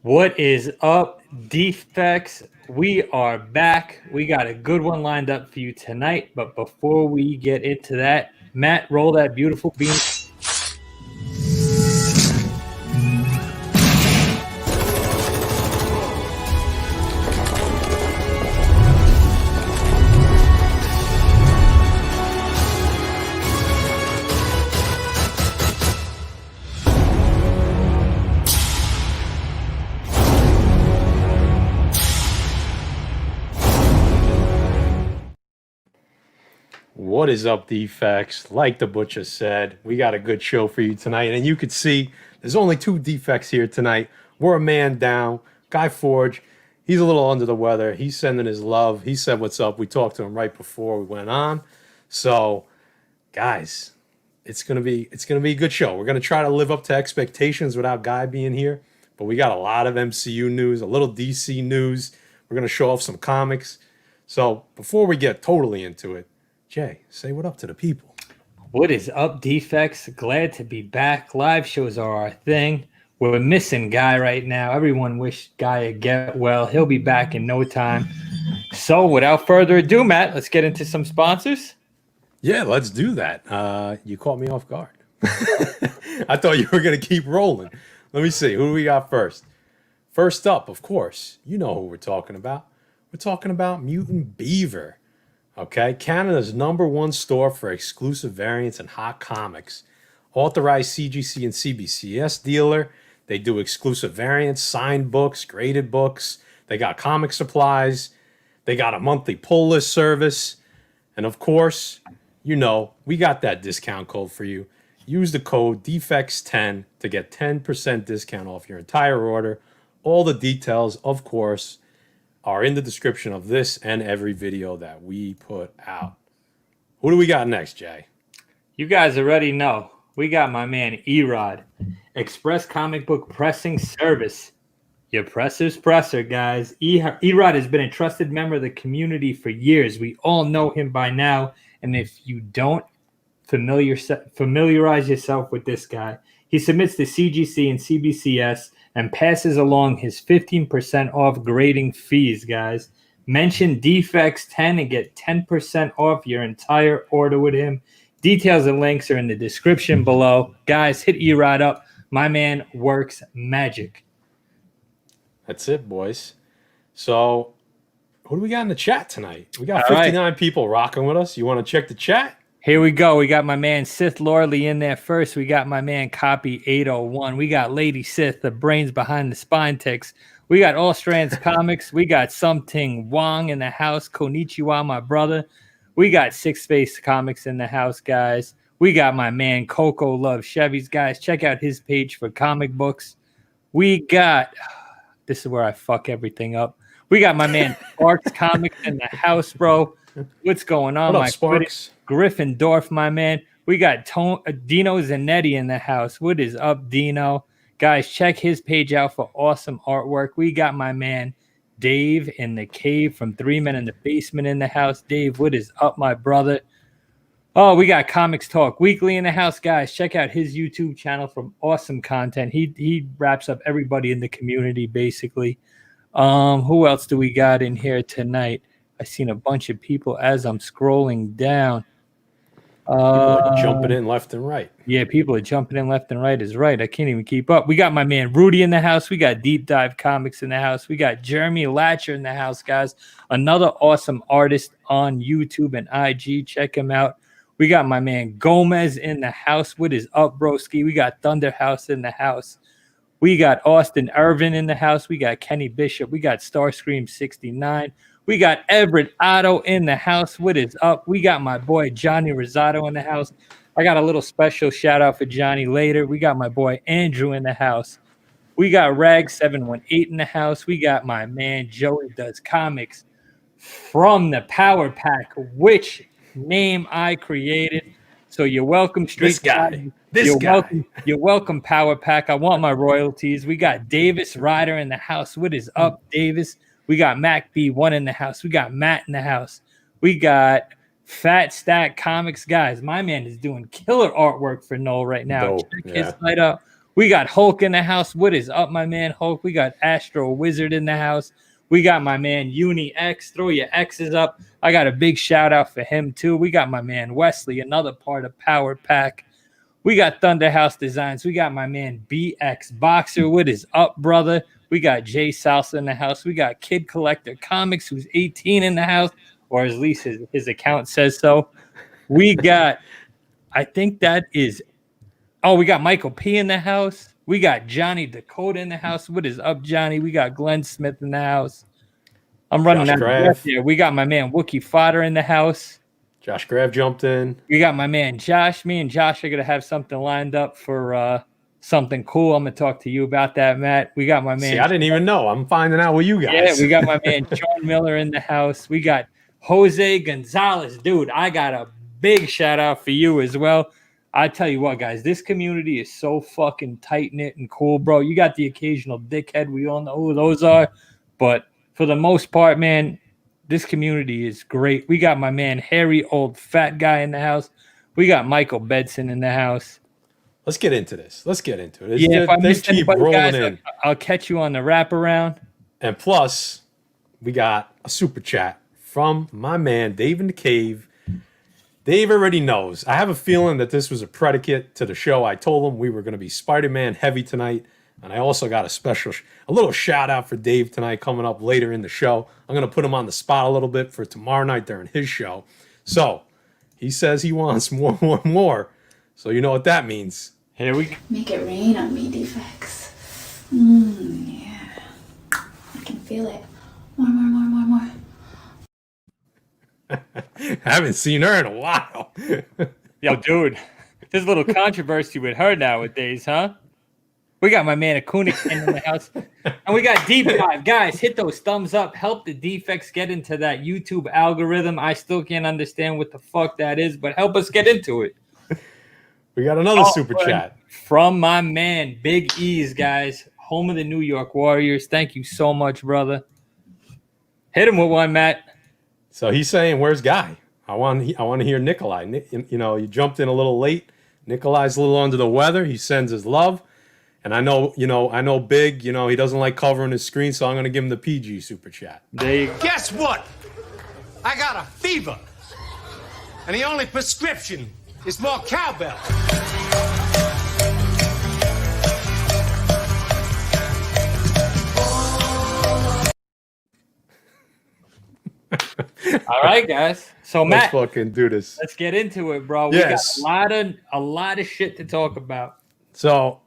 What is up, defects? We are back. We got a good one lined up for you tonight. But before we get into that, Matt, roll that beautiful beam. What is up, defects? Like the butcher said, we got a good show for you tonight. And you could see there's only two defects here tonight. We're a man down. Guy Forge, he's a little under the weather. He's sending his love. He said what's up. We talked to him right before we went on. So, guys, it's gonna be a good show. We're gonna try to live up to expectations without Guy being here. But we got a lot of MCU news, a little DC news. We're gonna show off some comics. So before we get totally into it, Jay, say what up to the people. What is up, defects? Glad to be back. Live shows are our thing. We're missing Guy right now. Everyone wish Guy would get well. He'll be back in no time. So without further ado, Matt, let's get into some sponsors. Yeah, let's do that. You caught me off guard. I thought you were going to keep rolling. Let me see. Who do we got first? First up, of course, you know who we're talking about. We're talking about Mutant Beaver. Okay, Canada's #1 store for exclusive variants and hot comics. Authorized CGC and CBCS dealer. They do exclusive variants, signed books, graded books. They got comic supplies. They got a monthly pull list service. And of course, you know, we got that discount code for you. Use the code DEFECTS10 to get 10% discount off your entire order. All the details, of course, are in the description of this and every video that we put out. Who do we got next, Jay? You guys already know. We got my man Erod Express comic book pressing service. Your presser's presser, guys. Erod has been a trusted member of the community for years. We all know him by now. And if you don't familiarize yourself with this guy, he submits to CGC and CBCS and passes along his 15% off grading fees, guys. Mention Defects10 and get 10% off your entire order with him. Details and links are in the description below. Guys, hit Erod up. My man works magic. That's it, boys. So, who do we got in the chat tonight? We got 59 people rocking with us. You want to check the chat? Here we go. We got my man Sith Lorley in there first. We got my man Copy 801. We got Lady Sith, the brains behind the spine ticks. We got All Strands Comics. We got Something Wong in the house. Konnichiwa, my brother. We got Six Space Comics in the house, guys. We got my man Coco Loves Chevys, guys. Check out his page for comic books. We got, this is where I fuck everything up. We got my man Sparks Comics in the house, bro. What's going on, what up, Sparks? Gryffindorf, my man. We got Dino Zanetti in the house. What is up, Dino? Guys, check his page out for awesome artwork. We got my man Dave in the cave from 3 Men in the Basement in the house. Dave, what is up, my brother? Oh, we got Comics Talk Weekly in the house, guys. Check out his YouTube channel for awesome content. He wraps up everybody in the community, basically. Who else do we got in here tonight? I seen a bunch of people as I'm scrolling down. People are jumping in left and right. Yeah, people are jumping in left and right is right. I can't even keep up. We got my man Rudy in the house. We got Deep Dive Comics in the house. We got Jeremy Latcher in the house, guys. Another awesome artist on YouTube and IG. Check him out. We got my man Gomez in the house. What is up, broski? We got Thunder House in the house. We got Austin Irvin in the house. We got Kenny Bishop. We got Starscream 69. We got Everett Otto in the house. What is up? We got my boy Johnny Rosado in the house. I got a little special shout out for Johnny later. We got my boy Andrew in the house. We got Rag718 in the house. We got my man Joey Does Comics from the Power Pack, which name I created. So you're welcome, Street Guy. You're welcome, Power Pack. I want my royalties. We got Davis Ryder in the house. What is up, Davis? We got Mac B1 in the house. We got Matt in the house. We got Fat Stack Comics. Guys, my man is doing killer artwork for Noel right now. Dope, Check his site out. We got Hulk in the house. What is up, my man Hulk? We got Astro Wizard in the house. We got my man Uni X. Throw your X's up. I got a big shout out for him too. We got my man Wesley, another part of Power Pack. We got Thunderhouse Designs. We got my man BX Boxer. What is up, brother? We got Jay Salsa in the house. We got Kid Collector Comics, who's 18 in the house, or at least his account says so. We got, I think that is, oh, we got Michael P in the house. We got Johnny Dakota in the house. What is up, Johnny? We got Glenn Smith in the house. I'm running out of breath here. We got my man Wookie Fodder in the house. Josh Grav jumped in. We got my man Josh. Me and Josh are going to have something lined up for something cool. I'm going to talk to you about that, Matt. We got my man. See, I didn't even know. I'm finding out with you guys. Yeah, we got my man Sean Miller in the house. We got Jose Gonzalez. Dude, I got a big shout out for you as well. I tell you what, guys, this community is so fucking tight-knit and cool, bro. You got the occasional dickhead. We all know who those are. But for the most part, man, this community is great. We got my man Harry, old fat guy in the house. We got Michael Bedson in the house. Let's get into this. Yeah, if I missed anybody, guys, I'll catch you on the wraparound. And plus, we got a super chat from my man Dave in the Cave. Dave already knows. I have a feeling that this was a predicate to the show. I told him we were going to be Spider-Man heavy tonight. And I also got a little shout out for Dave tonight coming up later in the show. I'm going to put him on the spot a little bit for tomorrow night during his show. So he says he wants more. So you know what that means. Here we go. Make it rain on me, defects. Yeah. I can feel it. More. I haven't seen her in a while. Yo, dude, there's a little controversy with her nowadays, huh? We got my man Akuna in the house. And we got Deep Dive. Guys, hit those thumbs up. Help the defects get into that YouTube algorithm. I still can't understand what the fuck that is, but help us get into it. We got another super chat. From my man, Big E's, guys. Home of the New York Warriors. Thank you so much, brother. Hit him with one, Matt. So he's saying, where's Guy? I want to hear Nikolai. You know, you jumped in a little late. Nikolai's a little under the weather. He sends his love. And I know Big, he doesn't like covering his screen, so I'm going to give him the PG super chat. There you go. Guess what? I got a fever. And the only prescription is more cowbell. All right, guys. So Matt, let's fucking do this. Let's get into it, bro. Yes. We got a lot of shit to talk about. So,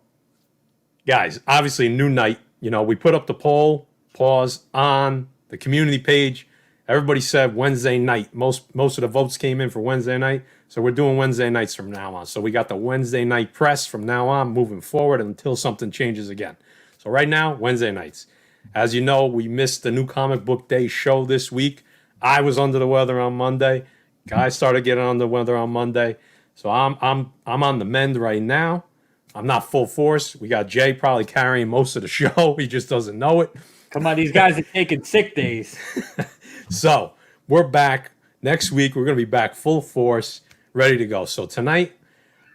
guys, obviously new night. We put up the poll, pause on the community page. Everybody said Wednesday night. Most of the votes came in for Wednesday night. So we're doing Wednesday nights from now on. So we got the Wednesday night press from now on, moving forward until something changes again. So right now, Wednesday nights. As you know, we missed the new comic book day show this week. I was under the weather on Monday. Guys started getting under the weather on Monday. So I'm on the mend right now. I'm not full force. We got Jay probably carrying most of the show. He just doesn't know it. Come on, these guys are taking sick days. So we're back. Next week, we're going to be back full force, ready to go. So tonight,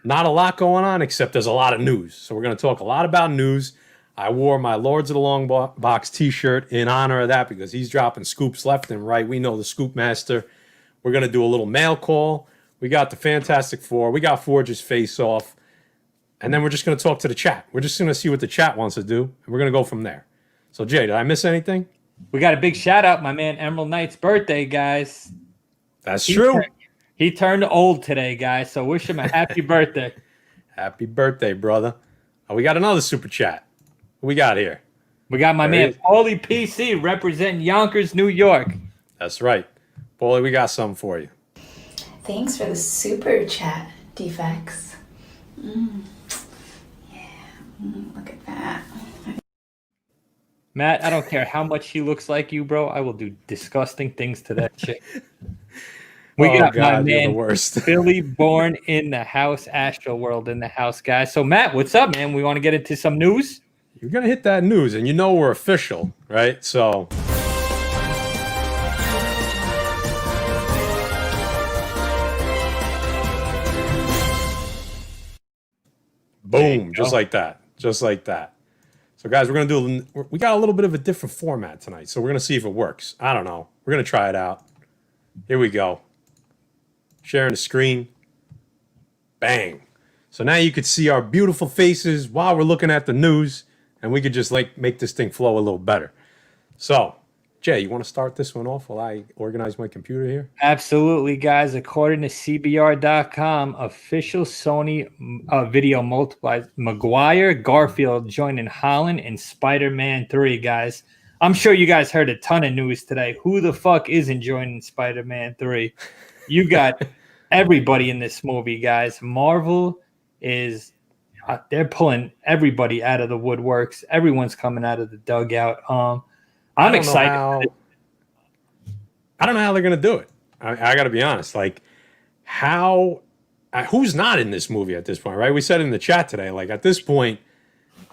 not a lot going on, except there's a lot of news. So we're going to talk a lot about news. I wore my Lords of the Long Box t-shirt in honor of that because he's dropping scoops left and right. We know the Scoop Master. We're going to do a little mail call. We got the Fantastic Four. We got Forge's Face Off. And then we're just going to talk to the chat. We're just going to see what the chat wants to do. And we're going to go from there. So, Jay, did I miss anything? We got a big shout out, my man Emerald Knight's birthday, guys. That's true. He turned old today, guys. So wish him a happy birthday. Happy birthday, brother. Oh, we got another super chat. What we got here? We got my man Paulie PC representing Yonkers, New York. That's right. Paulie, we got something for you. Thanks for the super chat, defects. Look at that. Matt, I don't care how much he looks like you, bro. I will do disgusting things to that chick. We got my man, the worst. Billy Bourne in the house, Astro World in the house, guys. So, Matt, what's up, man? We want to get into some news? You're going to hit that news, and we're official, right? So, boom, just like that. just like that. So, guys, we got a little bit of a different format tonight, so we're going to see if it works. I don't know. We're going to try it out. Here we go. Sharing the screen. Bang. So now you could see our beautiful faces while we're looking at the news, and we could just make this thing flow a little better. So, Jay, you want to start this one off while I organize my computer here? Absolutely, guys. According to CBR.com, official Sony video multiplies Maguire, Garfield joining Holland in Spider-Man 3, guys. I'm sure you guys heard a ton of news today. Who the fuck isn't joining Spider-Man 3? You got everybody in this movie, guys. Marvel is they're pulling everybody out of the woodworks. Everyone's coming out of the dugout. I'm excited. I don't know how they're going to do it. I got to be honest. Like, who's not in this movie at this point, right? We said in the chat today, like, at this point,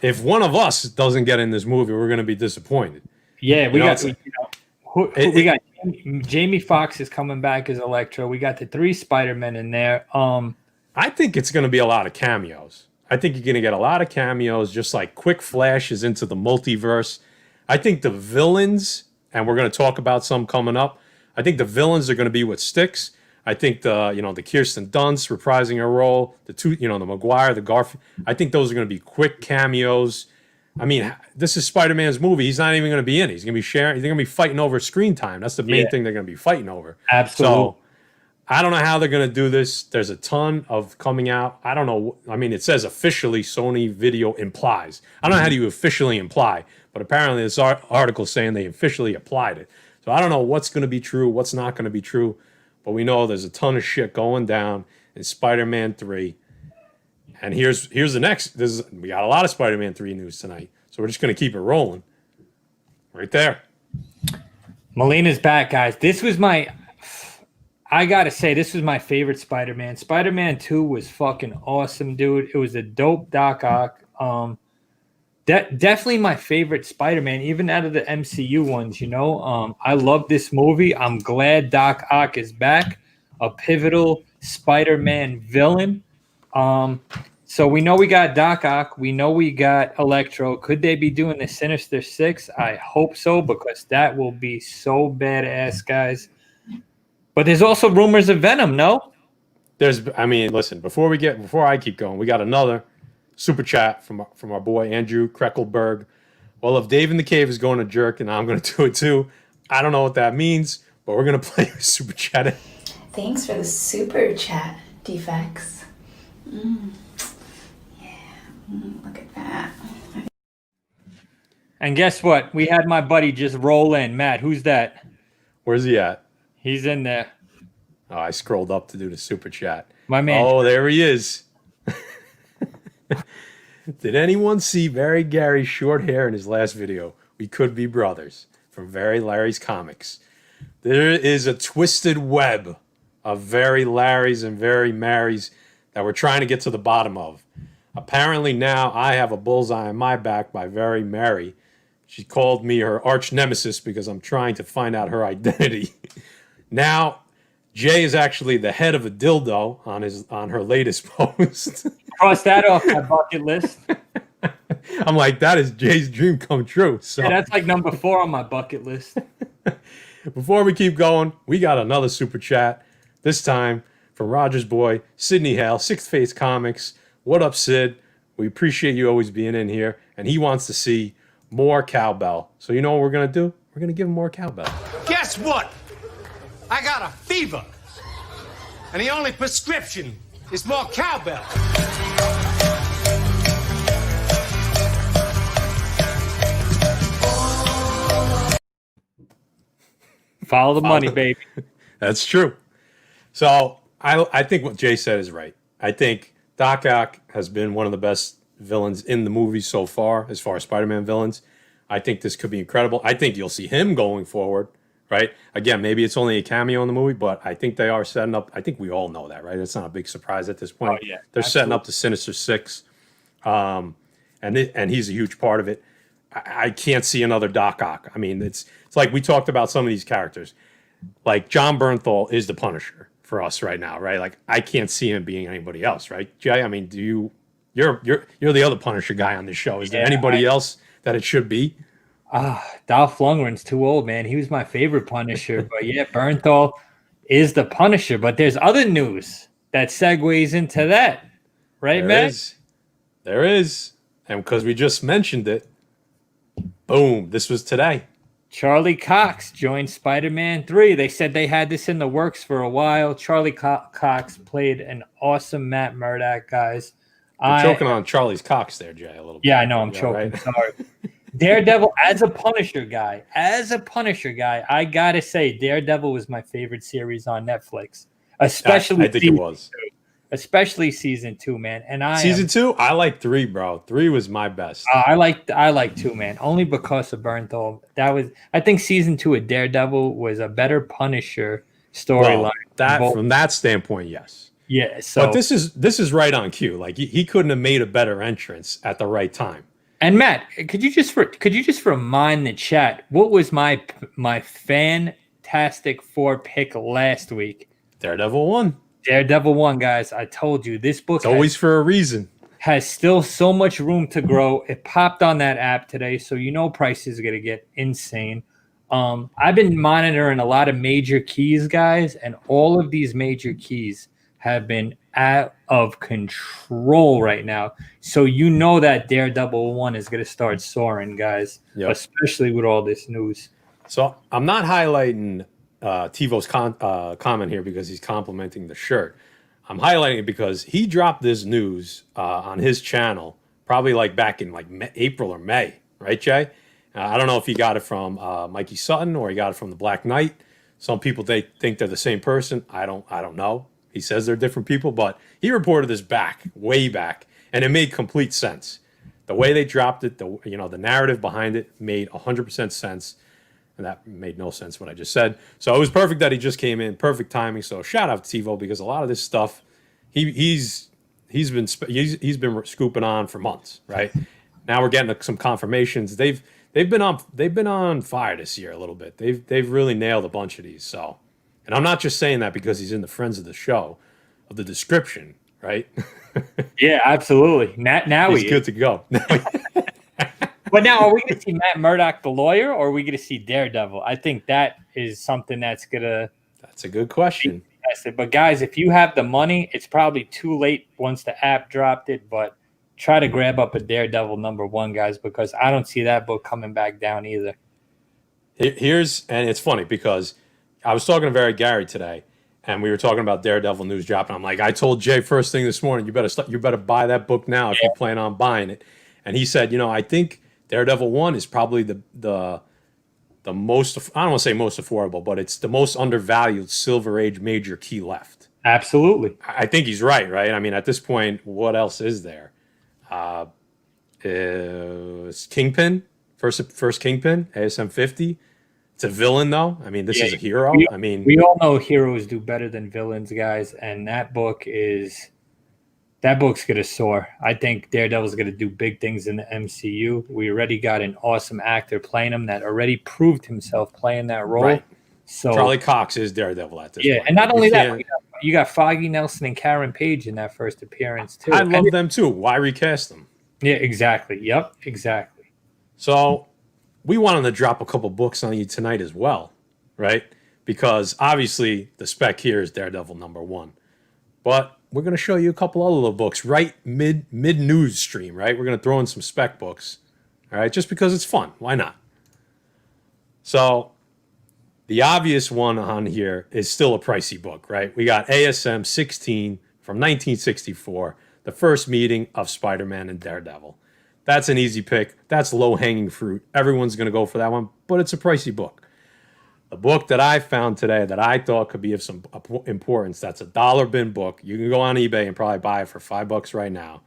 if one of us doesn't get in this movie, we're going to be disappointed. Yeah, we got Jamie Foxx is coming back as Electro. We got the 3 Spider-Men in there. I think it's going to be a lot of cameos. I think you're going to get a lot of cameos, just like quick flashes into the multiverse. I think the villains, and we're going to talk about some coming up, I think the villains are going to be what sticks. I think the Kirsten Dunst reprising her role, the Maguire, the Garfield, I think those are going to be quick cameos. I mean, this is Spider-Man's movie. He's not even going to be in it. He's going to be sharing. They're going to be fighting over screen time. That's the main thing they're going to be fighting over. Absolutely. So I don't know how they're going to do this. There's a ton of coming out. I don't know. I mean, it says officially Sony Video implies. I don't know how do you officially imply, but apparently this article saying they officially applied it. So I don't know what's going to be true, what's not going to be true, but we know there's a ton of shit going down in Spider-Man 3. And here's the next. We got a lot of Spider-Man 3 news tonight, so we're just going to keep it rolling. Right there. Melina's back, guys. I got to say, this was my favorite Spider-Man. Spider-Man 2 was fucking awesome, dude. It was a dope Doc Ock. Definitely my favorite Spider-Man, even out of the MCU ones, I love this movie. I'm glad Doc Ock is back, a pivotal Spider-Man villain. So we know we got Doc Ock. We know we got Electro. Could they be doing the Sinister Six? I hope so, because that will be so badass, guys. But there's also rumors of Venom, no? Listen, before I keep going, we got another super chat from our boy Andrew Kreckelberg. Well, if Dave in the Cave is going to jerk, and I'm going to do it too, I don't know what that means, but we're going to play a super chat. Thanks for the super chat, Defects. Look at that. And guess what? We had my buddy just roll in. Matt, who's that? Where's he at? He's in there. Oh, I scrolled up to do the super chat. My man. Oh, there he is. Did anyone see Very Gary's short hair in his last video? We could be brothers. From Very Larry's Comics. There is a twisted web of Very Larry's and Very Mary's that we're trying to get to the bottom of. Apparently now I have a bullseye on my back by Very Mary. She called me her arch nemesis because I'm trying to find out her identity. Now, Jay is actually the head of a dildo on her latest post. Cross that off my bucket list. I'm like, that is Jay's dream come true. So yeah, that's like number 4 on my bucket list. Before we keep going, we got another super chat. This time from Roger's boy, Sidney Hale, Sixth Face Comics. What up, Sid? We appreciate you always being in here. And he wants to see more cowbell. So you know what we're going to do? We're going to give him more cowbell. Guess what? I got a fever. And the only prescription is more cowbell. Follow the money, baby. That's true. So I think what Jay said is right. I think Doc Ock has been one of the best villains in the movie so far as Spider-Man villains. I think this could be incredible. I think you'll see him going forward, right? Again, maybe it's only a cameo in the movie, but I think they are setting up. I think we all know that, right? It's not a big surprise at this point. Oh, yeah, they're setting up the Sinister Six, and he's a huge part of it. I can't see another Doc Ock. I mean, it's like we talked about some of these characters. Like John Bernthal is the Punisher for us right now, right? Like I can't see him being anybody else, right? Jay, I mean, do you You're the other Punisher guy on this show. Is there Yeah, anybody else that it should be? Dolph Lundgren's too old, man. He was my favorite Punisher, but yeah, Bernthal is the Punisher. But there's other news that segues into that, right, Matt? There is. And because we just mentioned it, boom, this was today. Charlie Cox joined Spider-Man 3. They said they had this in the works for a while. Charlie Cox played an awesome Matt Murdock, guys. You're choking on Charlie's Cox there, Jay, a little bit. Yeah, I know I'm choking. Right? Sorry. Daredevil, as a Punisher guy, I gotta say, Daredevil was my favorite series on Netflix, especially I think it was. Especially season 2, man. And season 2, I like 3, bro. 3 was my best. I like 2, man, only because of Bernthal. I think season 2 of Daredevil was a better Punisher storyline. Well, from that standpoint, yes. Yeah. So, but this is right on cue. Like he couldn't have made a better entrance at the right time. And Matt, could you just remind the chat what was my fantastic 4 pick last week? Daredevil 1. Daredevil 1, guys. I told you this book always for a reason. Has still so much room to grow. It popped on that app today, so prices are gonna get insane. I've been monitoring a lot of major keys, guys, and all of these major keys have been out of control right now. So that Daredevil 1 is going to start soaring, guys, especially with all this news. So I'm not highlighting TiVo's comment here because he's complimenting the shirt. I'm highlighting it because he dropped this news on his channel probably like back in April or May, right, Jay? I don't know if he got it from Mikey Sutton or he got it from the Black Knight. Some people they think they're the same person. I don't know. He says they're different people, but he reported this way back, and it made complete sense. The way they dropped it, the narrative behind it made 100% sense, and that made no sense what I just said. So it was perfect that he just came in, perfect timing. So shout out to TiVo because a lot of this stuff he's been scooping on for months, right? Now we're getting some confirmations. They've been on fire this year a little bit. They've really nailed a bunch of these. So. And I'm not just saying that because he's in the friends of the show, of the description, right? Yeah, absolutely. Now he's good to go. But now, are we going to see Matt Murdock, the lawyer, or are we going to see Daredevil? I think that is something that's going to... That's a good question. But guys, if you have the money, it's probably too late once the app dropped it, but try to grab up a Daredevil #1, guys, because I don't see that book coming back down either. And it's funny because... I was talking to Gary today, and we were talking about Daredevil news dropping. I'm like, I told Jay first thing this morning, you better buy that book now if you plan on buying it. And he said, I think Daredevil 1 is probably the most, I don't want to say most affordable, but it's the most undervalued Silver Age major key left. Absolutely. I think he's right? I mean, at this point, what else is there? Kingpin, first Kingpin, ASM 50. It's a villain, though. I mean, this is a hero. We all know heroes do better than villains, guys, and that book's gonna soar. I think Daredevil's gonna do big things in the MCU. We already got an awesome actor playing him that already proved himself playing that role. Right. So Charlie Cox is Daredevil at this point. And not only that, you got Foggy Nelson and Karen Page in that first appearance too. I love them too. Why recast them? Yeah, exactly. Yep, exactly. So we wanted to drop a couple books on you tonight as well, right? Because obviously the spec here is Daredevil #1. But we're going to show you a couple other little books right mid-news stream, right? We're going to throw in some spec books, all right? Just because it's fun. Why not? So the obvious one on here is still a pricey book, right? We got ASM 16 from 1964, the first meeting of Spider-Man and Daredevil. That's an easy pick. That's low-hanging fruit. Everyone's going to go for that one, but it's a pricey book. The book that I found today that I thought could be of some importance, that's a $1 bin book. You can go on eBay and probably buy it for $5 right now,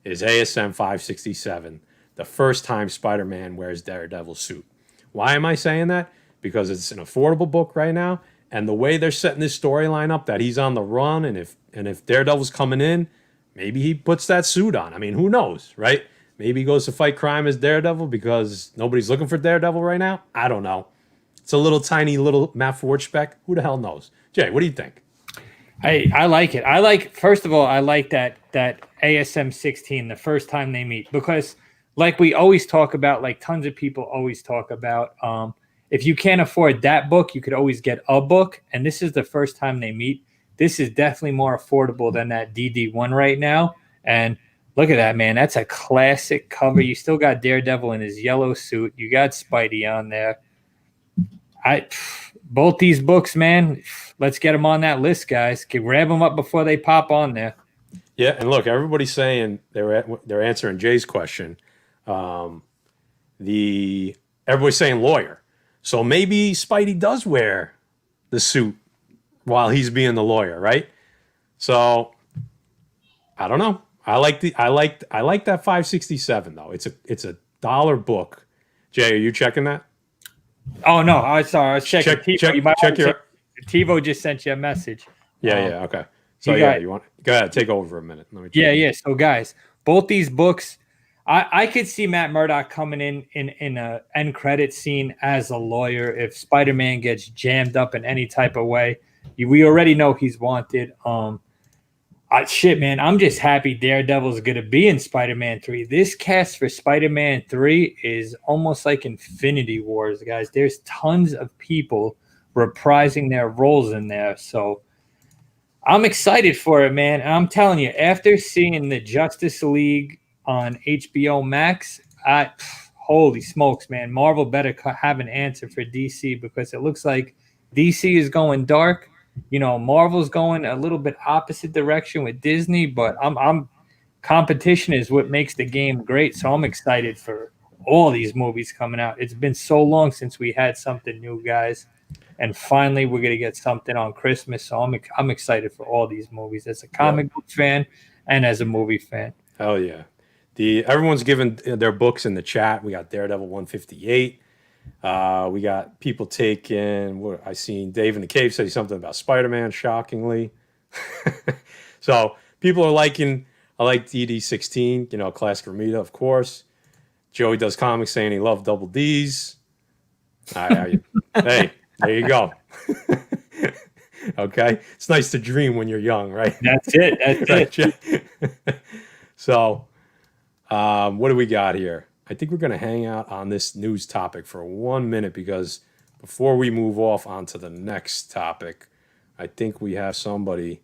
is ASM 567, the first time Spider-Man wears Daredevil's suit. Why am I saying that? Because it's an affordable book right now, and the way they're setting this storyline up, that he's on the run, and if Daredevil's coming in, maybe he puts that suit on. I mean, who knows, right? Maybe he goes to fight crime as Daredevil because nobody's looking for Daredevil right now. I don't know. It's a tiny little Matt Ford spec. Who the hell knows? Jay, what do you think? I like it. First of all, I like that ASM 16 the first time they meet, because like we always talk about, like tons of people always talk about, if you can't afford that book, you could always get a book, and this is the first time they meet. This is definitely more affordable than that DD1 right now. And look at that, man. That's a classic cover. You still got Daredevil in his yellow suit. You got Spidey on there. Both these books, man, let's get them on that list, guys. Grab them up before they pop on there. Yeah, and look, everybody's saying they're answering Jay's question. Everybody's saying lawyer. So maybe Spidey does wear the suit while he's being the lawyer, right? So I don't know. I like that 567 though. It's a $1 book. Jay, are you checking that? Oh no, I was checking. TiVo just sent you a message. Yeah, okay. So you want go ahead, take over for a minute. Let me yeah. So guys, both these books, I could see Matt Murdock coming in a end credit scene as a lawyer if Spider-Man gets jammed up in any type of way. We already know he's wanted. Shit, man, I'm just happy Daredevil's going to be in Spider-Man 3. This cast for Spider-Man 3 is almost like Infinity Wars, guys. There's tons of people reprising their roles in there. So I'm excited for it, man. And I'm telling you, after seeing the Justice League on HBO Max, holy smokes, man. Marvel better have an answer for DC, because it looks like DC is going dark. Marvel's going a little bit opposite direction with Disney, but competition is what makes the game great. So I'm excited for all these movies coming out. It's been so long since we had something new, guys. And finally, we're going to get something on Christmas. So I'm excited for all these movies as a comic book fan and as a movie fan. Hell yeah. Everyone's giving their books in the chat. We got Daredevil 158. We got people taking I seen Dave in the Cave say something about Spider-Man, shockingly. So people are liking, I like DD16, classic Ramita, of course. Joey Does Comics saying he loved Double D's. Hey, there you go. Okay. It's nice to dream when you're young, right? That's it. So, what do we got here? I think we're going to hang out on this news topic for 1 minute, because before we move off onto the next topic, I think we have somebody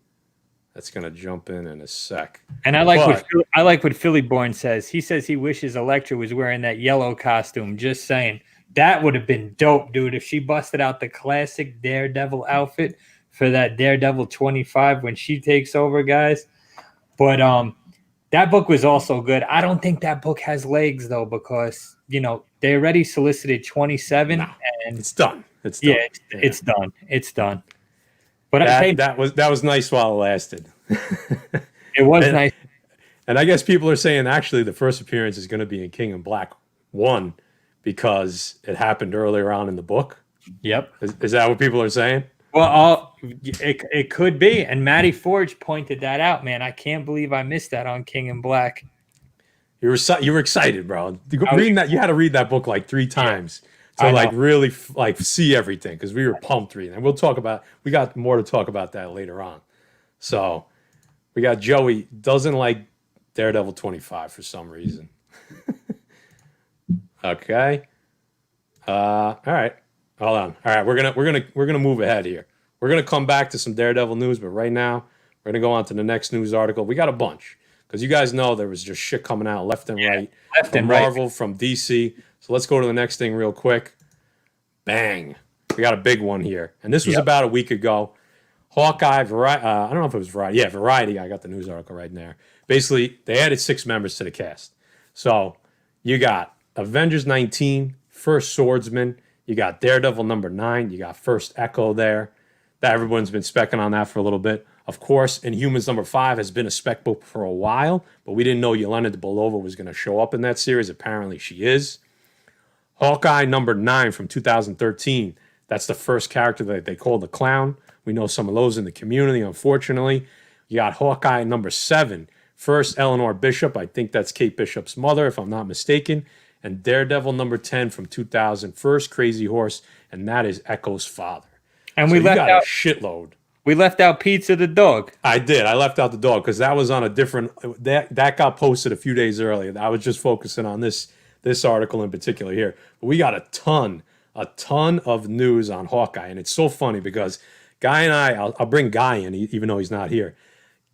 that's going to jump in a sec. And I like what Philly Born says. He says he wishes Elektra was wearing that yellow costume. Just saying. That would have been dope, dude, if she busted out the classic Daredevil outfit for that Daredevil 25 when she takes over, guys. But that book was also good. I don't think that book has legs, though, because, they already solicited 27. And it's done. It's done. It's done. But that was nice while it lasted. It was nice. And I guess people are saying, actually, the first appearance is going to be in King in Black 1 because it happened earlier on in the book. Yep. Is that what people are saying? Well, it could be, and Matty Forge pointed that out. Man, I can't believe I missed that on King in Black. You were excited, bro. Reading that, you had to read that book like 3 times to really see everything, because we were pumped reading. And we got more to talk about that later on. So we got Joey doesn't like Daredevil 25 for some reason. Okay. All right. Hold on. All right, we're gonna move ahead here. We're gonna come back to some Daredevil news, but right now we're gonna go on to the next news article. We got a bunch, because you guys know there was just shit coming out left and right, from Marvel, from DC. So let's go to the next thing real quick. Bang! We got a big one here, and this was about a week ago. Hawkeye Variety. I don't know if it was Variety. Yeah, Variety. I got the news article right there. Basically, they added 6 members to the cast. So you got Avengers 19, First Swordsman. You got Daredevil number 9. You got First Echo there. That everyone's been specking on that for a little bit. Of course, Inhumans number 5 has been a spec book for a while, but we didn't know Yelena Belova was going to show up in that series. Apparently she is. Hawkeye number 9 from 2013. That's the first character that they call the Clown. We know some of those in the community, unfortunately. You got Hawkeye number 7. First Eleanor Bishop. I think that's Kate Bishop's mother, if I'm not mistaken. And Daredevil number 10 from 2000, First Crazy Horse, and that is Echo's father. And so we left out a shitload. We left out Pizza the dog. I did. I left out the dog because that was on a different. That got posted a few days earlier. I was just focusing on this article in particular here. But we got a ton of news on Hawkeye, and it's so funny because Guy and I'll bring Guy in, even though he's not here.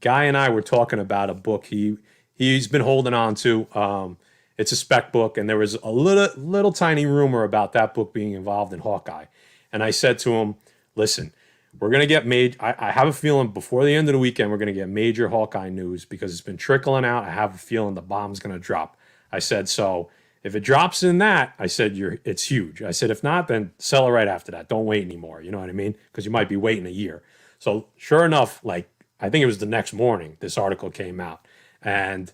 Guy and I were talking about a book he's been holding on to. It's a spec book, and there was a little tiny rumor about that book being involved in Hawkeye. And I said to him, "Listen, we're going to get I have a feeling before the end of the weekend, we're going to get major Hawkeye news because it's been trickling out. I have a feeling the bomb's going to drop." I said, "So if it drops in that," I said, it's huge. I said, "If not, then sell it right after that. Don't wait anymore." You know what I mean? Because you might be waiting a year. So sure enough, like I think it was the next morning, this article came out and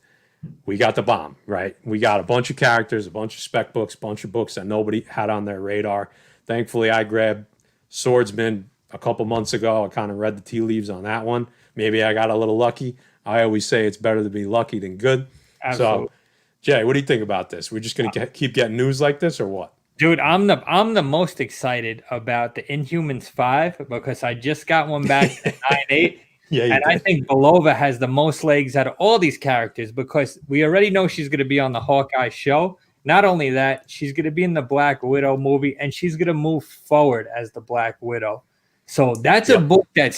we got the bomb, right? We got a bunch of characters, a bunch of spec books, a bunch of books that nobody had on their radar. Thankfully, I grabbed Swordsman a couple months ago. I kind of read the tea leaves on that one. Maybe I got a little lucky. I always say it's better to be lucky than good. Absolutely. So, Jay, what do you think about this? We're just going to keep getting news like this or what? Dude, I'm the most excited about the Inhumans 5 because I just got one back in 9/8. Yeah, and I think Belova has the most legs out of all these characters because we already know she's going to be on the Hawkeye show. Not only that, she's going to be in the Black Widow movie, and she's going to move forward as the Black Widow. So that's a book that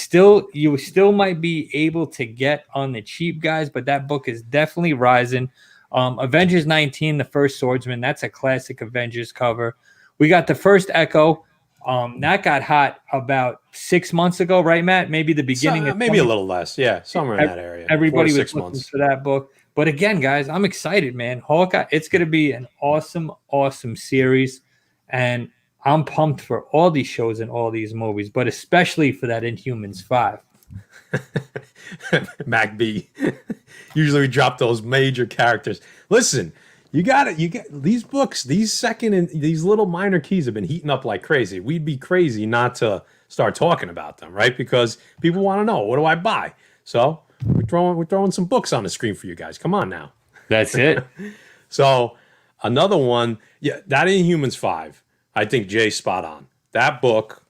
you still might be able to get on the cheap, guys, but that book is definitely rising. Avengers 19, the first Swordsman, that's a classic Avengers cover. We got the first Echo. That got hot about 6 months ago, right, Matt? Maybe the beginning of maybe a little less. Yeah, somewhere in that area. Everybody was looking for that book. But again, guys, I'm excited, man. Hawkeye, it's going to be an awesome, awesome series. And I'm pumped for all these shows and all these movies, but especially for that Inhumans 5. Mac B. Usually we drop those major characters. Listen, you got it. You get these books, these second and these little minor keys have been heating up like crazy. We'd be crazy not to start talking about them, right? Because people want to know, what do I buy? So we're throwing some books on the screen for you guys. Come on now. That's it. So another one, that Inhumans 5, I think Jay's spot on. That book,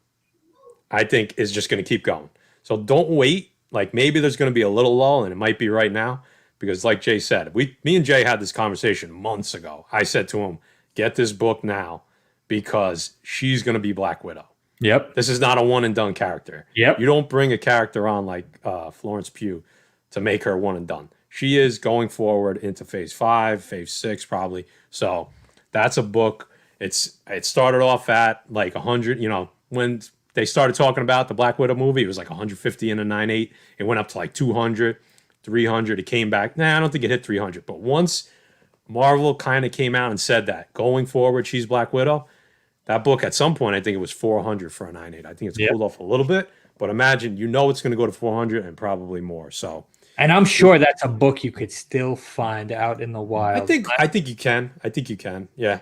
I think, is just going to keep going. So don't wait. Like maybe there's going to be a little lull, and it might be right now. Because like Jay said, me and Jay had this conversation months ago. I said to him, get this book now because she's going to be Black Widow. Yep. This is not a one and done character. Yep. You don't bring a character on like Florence Pugh to make her one and done. She is going forward into phase 5, phase 6 probably. So that's a book. It started off at like 100, when they started talking about the Black Widow movie, it was like 150 in a 9/8. It went up to like 200. 300, it came back. I don't think it hit 300. But once Marvel kind of came out and said that going forward, she's Black Widow, that book at some point, I think it was 400 for a 9/8. I think it's cooled off a little bit. But imagine, it's going to go to 400 and probably more. So, and I'm sure that's a book you could still find out in the wild. I think you can. I think you can. Yeah.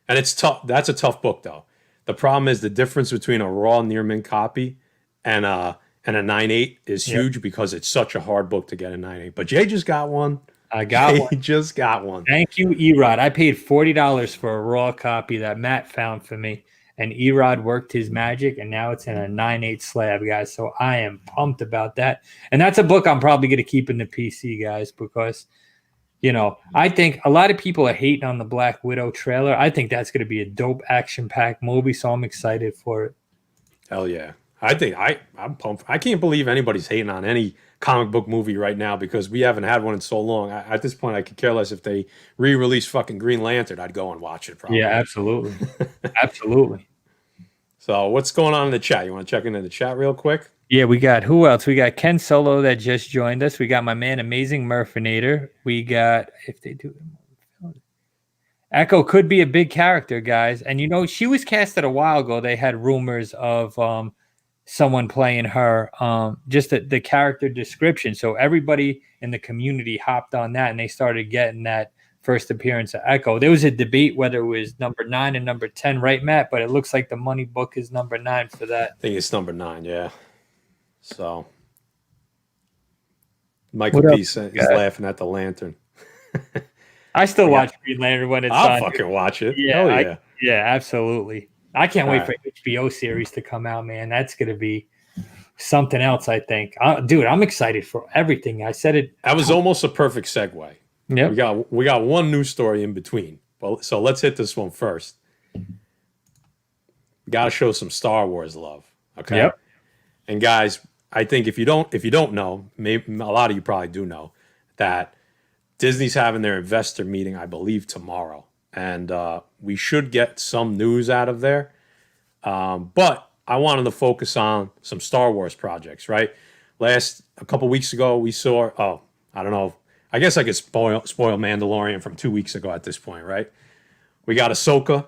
And it's tough. That's a tough book, though. The problem is the difference between a raw near mint copy and a 9/8 is huge because it's such a hard book to get a 9/8. But Jay just got one. I got one. He just got one. Thank you, Erod. I paid $40 for a raw copy that Matt found for me. And Erod worked his magic, and now it's in a 9/8 slab, guys. So I am pumped about that. And that's a book I'm probably going to keep in the PC, guys, because, I think a lot of people are hating on the Black Widow trailer. I think that's going to be a dope action-packed movie, so I'm excited for it. Hell yeah. I think I'm pumped. I can't believe anybody's hating on any comic book movie right now because we haven't had one in so long. At this point, I could care less if they re-release fucking Green Lantern. I'd go and watch it probably. Yeah, absolutely. Absolutely. So what's going on in the chat? You want to check into the chat real quick? Yeah, we got who else? We got Ken Solo that just joined us. We got my man Amazing Murfinator. We got, if they do, Echo could be a big character, guys. And she was casted a while ago. They had rumors of someone playing her, just the character description. So everybody in the community hopped on that, and they started getting that first appearance of Echo. There was a debate whether it was number 9 and number 10, right, Matt? But it looks like the money book is number 9 for that. I think it's number 9, yeah. So Michael P. is laughing at the lantern. I still watch Green Lantern when it's I'll on. fucking watch it. Yeah, yeah, absolutely. I can't wait for HBO series to come out, man. That's going to be something else. I think, dude, I'm excited for everything. I said it. That was almost a perfect segue. Yeah, We got one news story in between. Well, so let's hit this one first. Got to show some Star Wars love, okay? Yep. And guys, I think if you don't know, maybe a lot of you probably do know that Disney's having their investor meeting, I believe, tomorrow, and we should get some news out of there. But I wanted to focus on some Star Wars projects, right? A couple weeks ago, we saw. Oh, I don't know. I guess I could spoil Mandalorian from 2 weeks ago at this point, right? We got Ahsoka.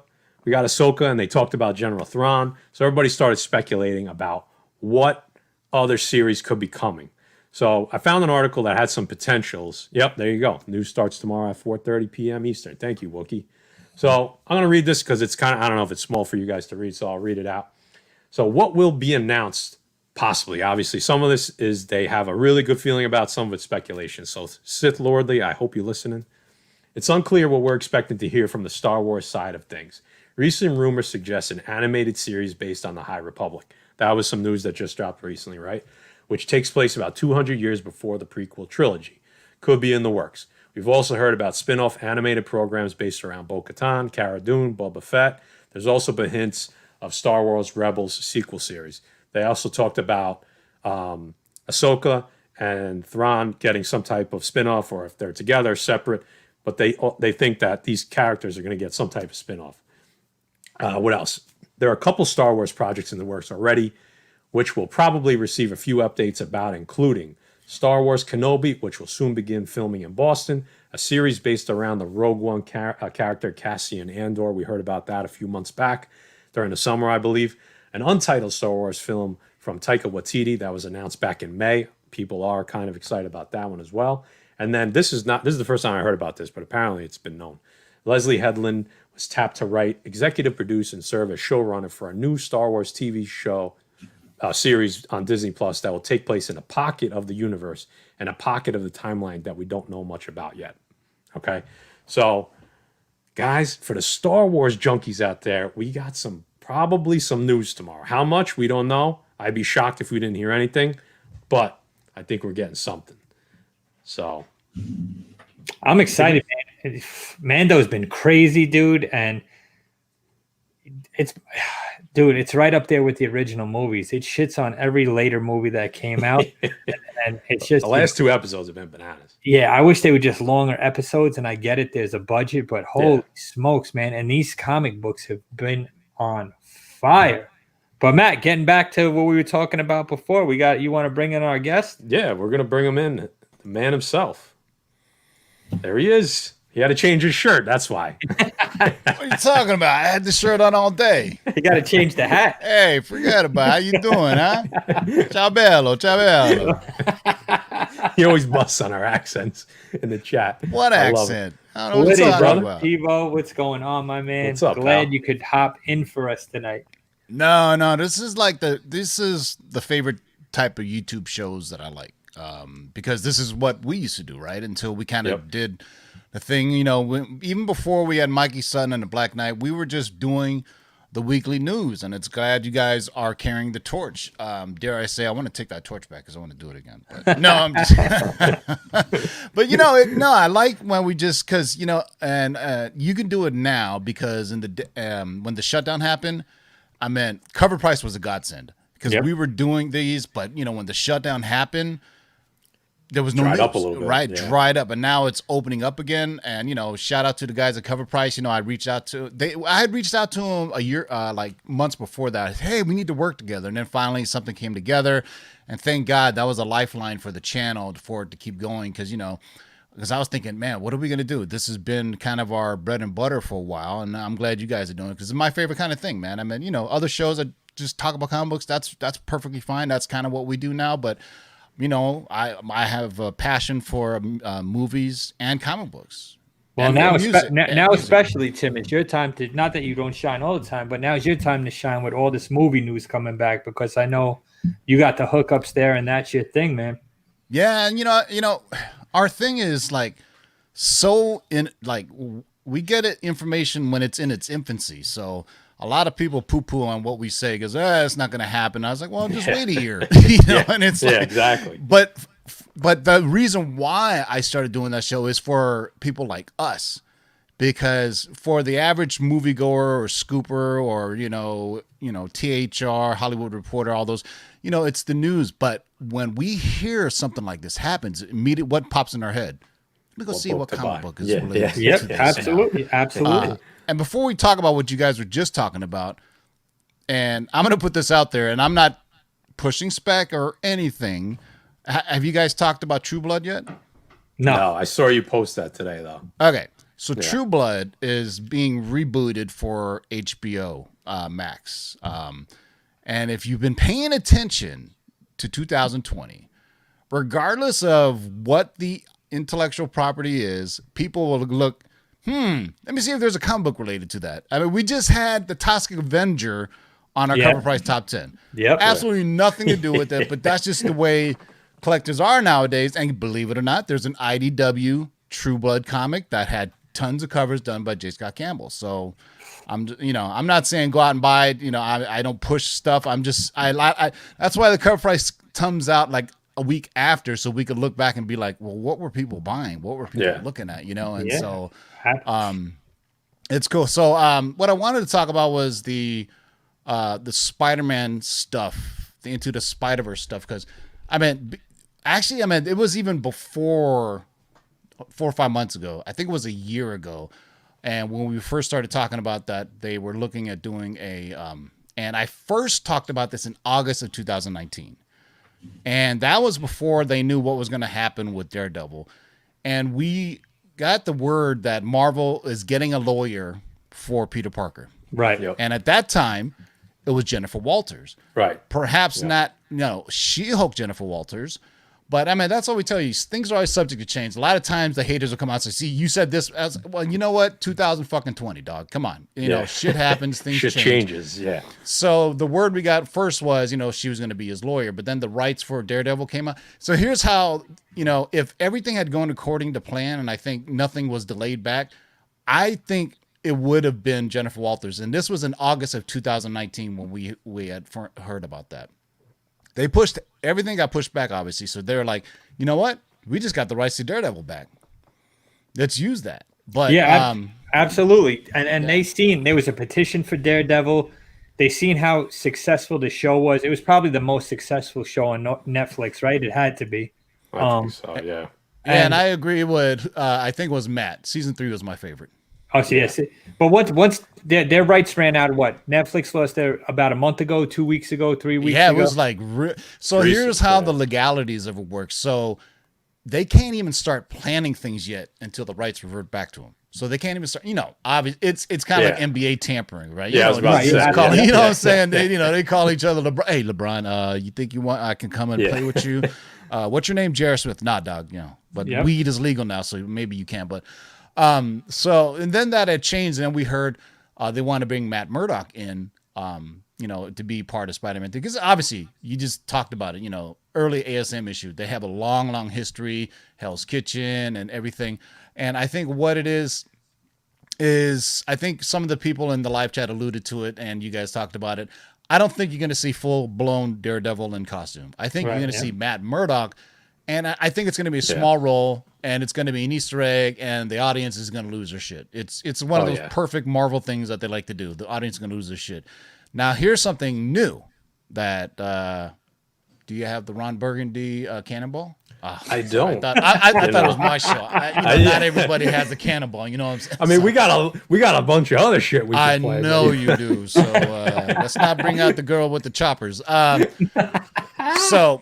And they talked about General Thrawn. So everybody started speculating about what other series could be coming. So I found an article that had some potentials. Yep, there you go. News starts tomorrow at 4:30 p.m. Eastern. Thank you, Wookie. So I'm going to read this because it's kind of, I don't know if it's small for you guys to read, so I'll read it out. So what will be announced, possibly, obviously, some of this is they have a really good feeling about, some of it's speculation. So Sith Lordly, I hope you're listening. It's unclear what we're expecting to hear from the Star Wars side of things. Recent rumors suggest an animated series based on the High Republic. That was some news that just dropped recently, right? Which takes place about 200 years before the prequel trilogy. Could be in the works. We've also heard about spin-off animated programs based around Bo-Katan, Cara Dune, Boba Fett. There's also been hints of Star Wars Rebels sequel series. They also talked about Ahsoka and Thrawn getting some type of spin-off, or if they're together, separate. But they think that these characters are going to get some type of spin-off. What else? There are a couple Star Wars projects in the works already, which will probably receive a few updates about, including Star Wars Kenobi, which will soon begin filming in Boston, a series based around the Rogue One character Cassian Andor. We heard about that a few months back during the summer, I believe. An untitled Star Wars film from Taika Waititi that was announced back in May. People are kind of excited about that one as well. And then this is the first time I heard about this, but apparently it's been known. Leslie Headland was tapped to write, executive produce, and serve as showrunner for a new Star Wars TV show series on Disney Plus that will take place in a pocket of the universe and a pocket of the timeline that we don't know much about yet. Okay, so guys, for the Star Wars junkies out there, we got probably some news tomorrow. How much, we don't know. I'd be shocked if we didn't hear anything, but I think we're getting something. So I'm excited, man. Mando's been crazy, dude, and it's right up there with the original movies. It shits on every later movie that came out, and it's just the last two episodes have been bananas. Yeah, I wish they were just longer episodes, and I get it. There's a budget, but holy smokes, man! And these comic books have been on fire. But Matt, getting back to what we were talking about before, you want to bring in our guest? Yeah, we're gonna bring him in, the man himself. There he is. He had to change his shirt. That's why. What are you talking about? I had the shirt on all day. You got to change the hat. Hey, forget about it. How you doing, huh? Ciao bello, ciao bello. He always busts on our accents in the chat. What accent? I don't know what you're talking about. Pivo, what's going on, my man? What's up, Glad pal? you could hop in for us tonight. No, this is the favorite type of YouTube shows that I like. Because this is what we used to do, right? Until we kind of did the thing, even before we had Mikey Sutton and the Black Knight, we were just doing the weekly news, and it's glad you guys are carrying the torch. Dare I say, I want to take that torch back because I want to do it again. But no, I'm just. But I like when we just because and you can do it now because in the when the shutdown happened, I meant cover price was a godsend because we were doing these, but when the shutdown happened. There was no dried news, up a little bit, right? Yeah. Dried up, and now it's opening up again. And shout out to the guys at Cover Price. I had reached out to them a year, like months before that. Hey, we need to work together. And then finally something came together, and thank God that was a lifeline for the channel for it to keep going. Because I was thinking, man, what are we gonna do? This has been kind of our bread and butter for a while, and I'm glad you guys are doing it because it's my favorite kind of thing, man. I mean, other shows that just talk about comic books. That's perfectly fine. That's kind of what we do now, but. I have a passion for movies and comic books. Well, now especially, Tim, it's your time to, not that you don't shine all the time, but now it's your time to shine with all this movie news coming back because I know you got the hookups there and that's your thing, man. Yeah, and our thing is we get it information when it's in its infancy. So a lot of people poo-poo on what we say because it's not going to happen. I was like, well, just wait a year, and it's like, exactly. But the reason why I started doing that show is for people like us, because for the average moviegoer or scooper or THR, Hollywood Reporter, all those, it's the news. But when we hear something like this happens, immediately what pops in our head? Let me go see what comic book is related to Yep, this. absolutely. And before we talk about what you guys were just talking about, and I'm going to put this out there, and I'm not pushing spec or anything. Have you guys talked about True Blood yet? No, I saw you post that today, though. Okay, so True Blood is being rebooted for HBO Max. And if you've been paying attention to 2020, regardless of what the intellectual property is, people will look, let me see if there's a comic book related to that. I mean, we just had the Toxic Avenger on our cover price top 10. Yep. Absolutely nothing to do with it, but that's just the way collectors are nowadays. And believe it or not, there's an IDW True Blood comic that had tons of covers done by J. Scott Campbell. So I'm not saying go out and buy it. I don't push stuff. I'm just, that's why the cover price comes out like a week after, so we could look back and be like, well, what were people buying? What were people looking at? And so, it's cool. So, what I wanted to talk about was the Spider-Man stuff, the Into the Spider-Verse stuff. Cause it was even before 4 or 5 months ago. I think it was a year ago. And when we first started talking about that, they were looking at doing and I first talked about this in August of 2019. And that was before they knew what was going to happen with Daredevil. And we got the word that Marvel is getting a lawyer for Peter Parker. Right. Yep. And at that time, it was Jennifer Walters. Right. Perhaps not, She-Hulk Jennifer Walters. But that's all we tell you. Things are always subject to change. A lot of times the haters will come out and say, see, you said this. As well, you know what? 2020, dog. Come on. Shit happens. Things shit change. changes. Yeah. So the word we got first was, she was going to be his lawyer. But then the rights for Daredevil came out. So here's how, if everything had gone according to plan and I think nothing was delayed back, I think it would have been Jennifer Walters. And this was in August of 2019 when we had heard about that. Everything got pushed back, obviously. So they're like, you know what? We just got the rights to Daredevil back. Let's use that. But absolutely. And there was a petition for Daredevil. They seen how successful the show was. It was probably the most successful show on Netflix, right? It had to be. I think so, yeah. And I agree with, I think it was Matt. Season 3 was my favorite. Oh, so yes. But once their rights ran out, what? Netflix lost their about a month ago, 2 weeks ago, 3 weeks ago? Yeah, it was like... So here's how the legalities of it work. So they can't even start planning things yet until the rights revert back to them. So they can't even start... obviously, it's kind of like NBA tampering, right? I was about to say. You know what I'm saying? They call each other LeBron. Hey, LeBron, you think I can come and play with you? What's your name? Jared Smith. Nah, dog, But weed is legal now, so maybe you can. But... So, and then that had changed, and then we heard they want to bring Matt Murdock in, to be part of Spider-Man. Because obviously, you just talked about it, early ASM issue. They have a long, long history, Hell's Kitchen and everything. And I think what it is I think some of the people in the live chat alluded to it, and you guys talked about it. I don't think you're going to see full-blown Daredevil in costume. I think you're going to see Matt Murdock. And I think it's going to be a small role, and it's going to be an Easter egg, and the audience is going to lose their shit. It's one of those perfect Marvel things that they like to do. The audience is going to lose their shit. Now, here's something new that do you have the Ron Burgundy cannonball? I don't. I thought it was my show. Not everybody has a cannonball. You know what I'm saying? I mean, we got a bunch of other shit we can play. I know you do. So let's not bring out the girl with the choppers. So...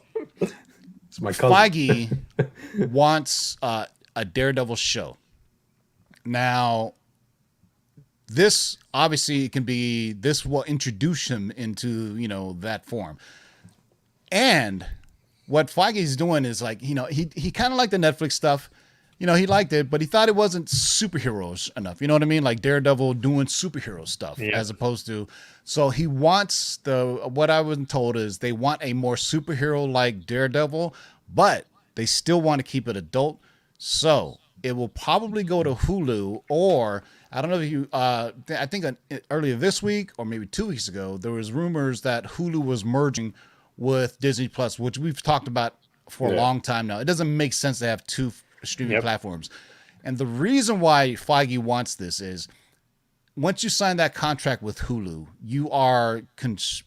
My cousin. Feige wants a Daredevil show. Now, this obviously this will introduce him into, that form. And what Feige is doing is like, he kind of liked the Netflix stuff. He liked it, but he thought it wasn't superheroes enough. You know what I mean? Like Daredevil doing superhero stuff as opposed to. So he wants what I was told is they want a more superhero like Daredevil, but they still want to keep it adult. So it will probably go to Hulu, or I don't know if you, I think earlier this week or maybe 2 weeks ago, there was rumors that Hulu was merging with Disney Plus, which we've talked about for a long time now. It doesn't make sense to have two streaming platforms. And the reason why Feige wants this is once you sign that contract with Hulu, you are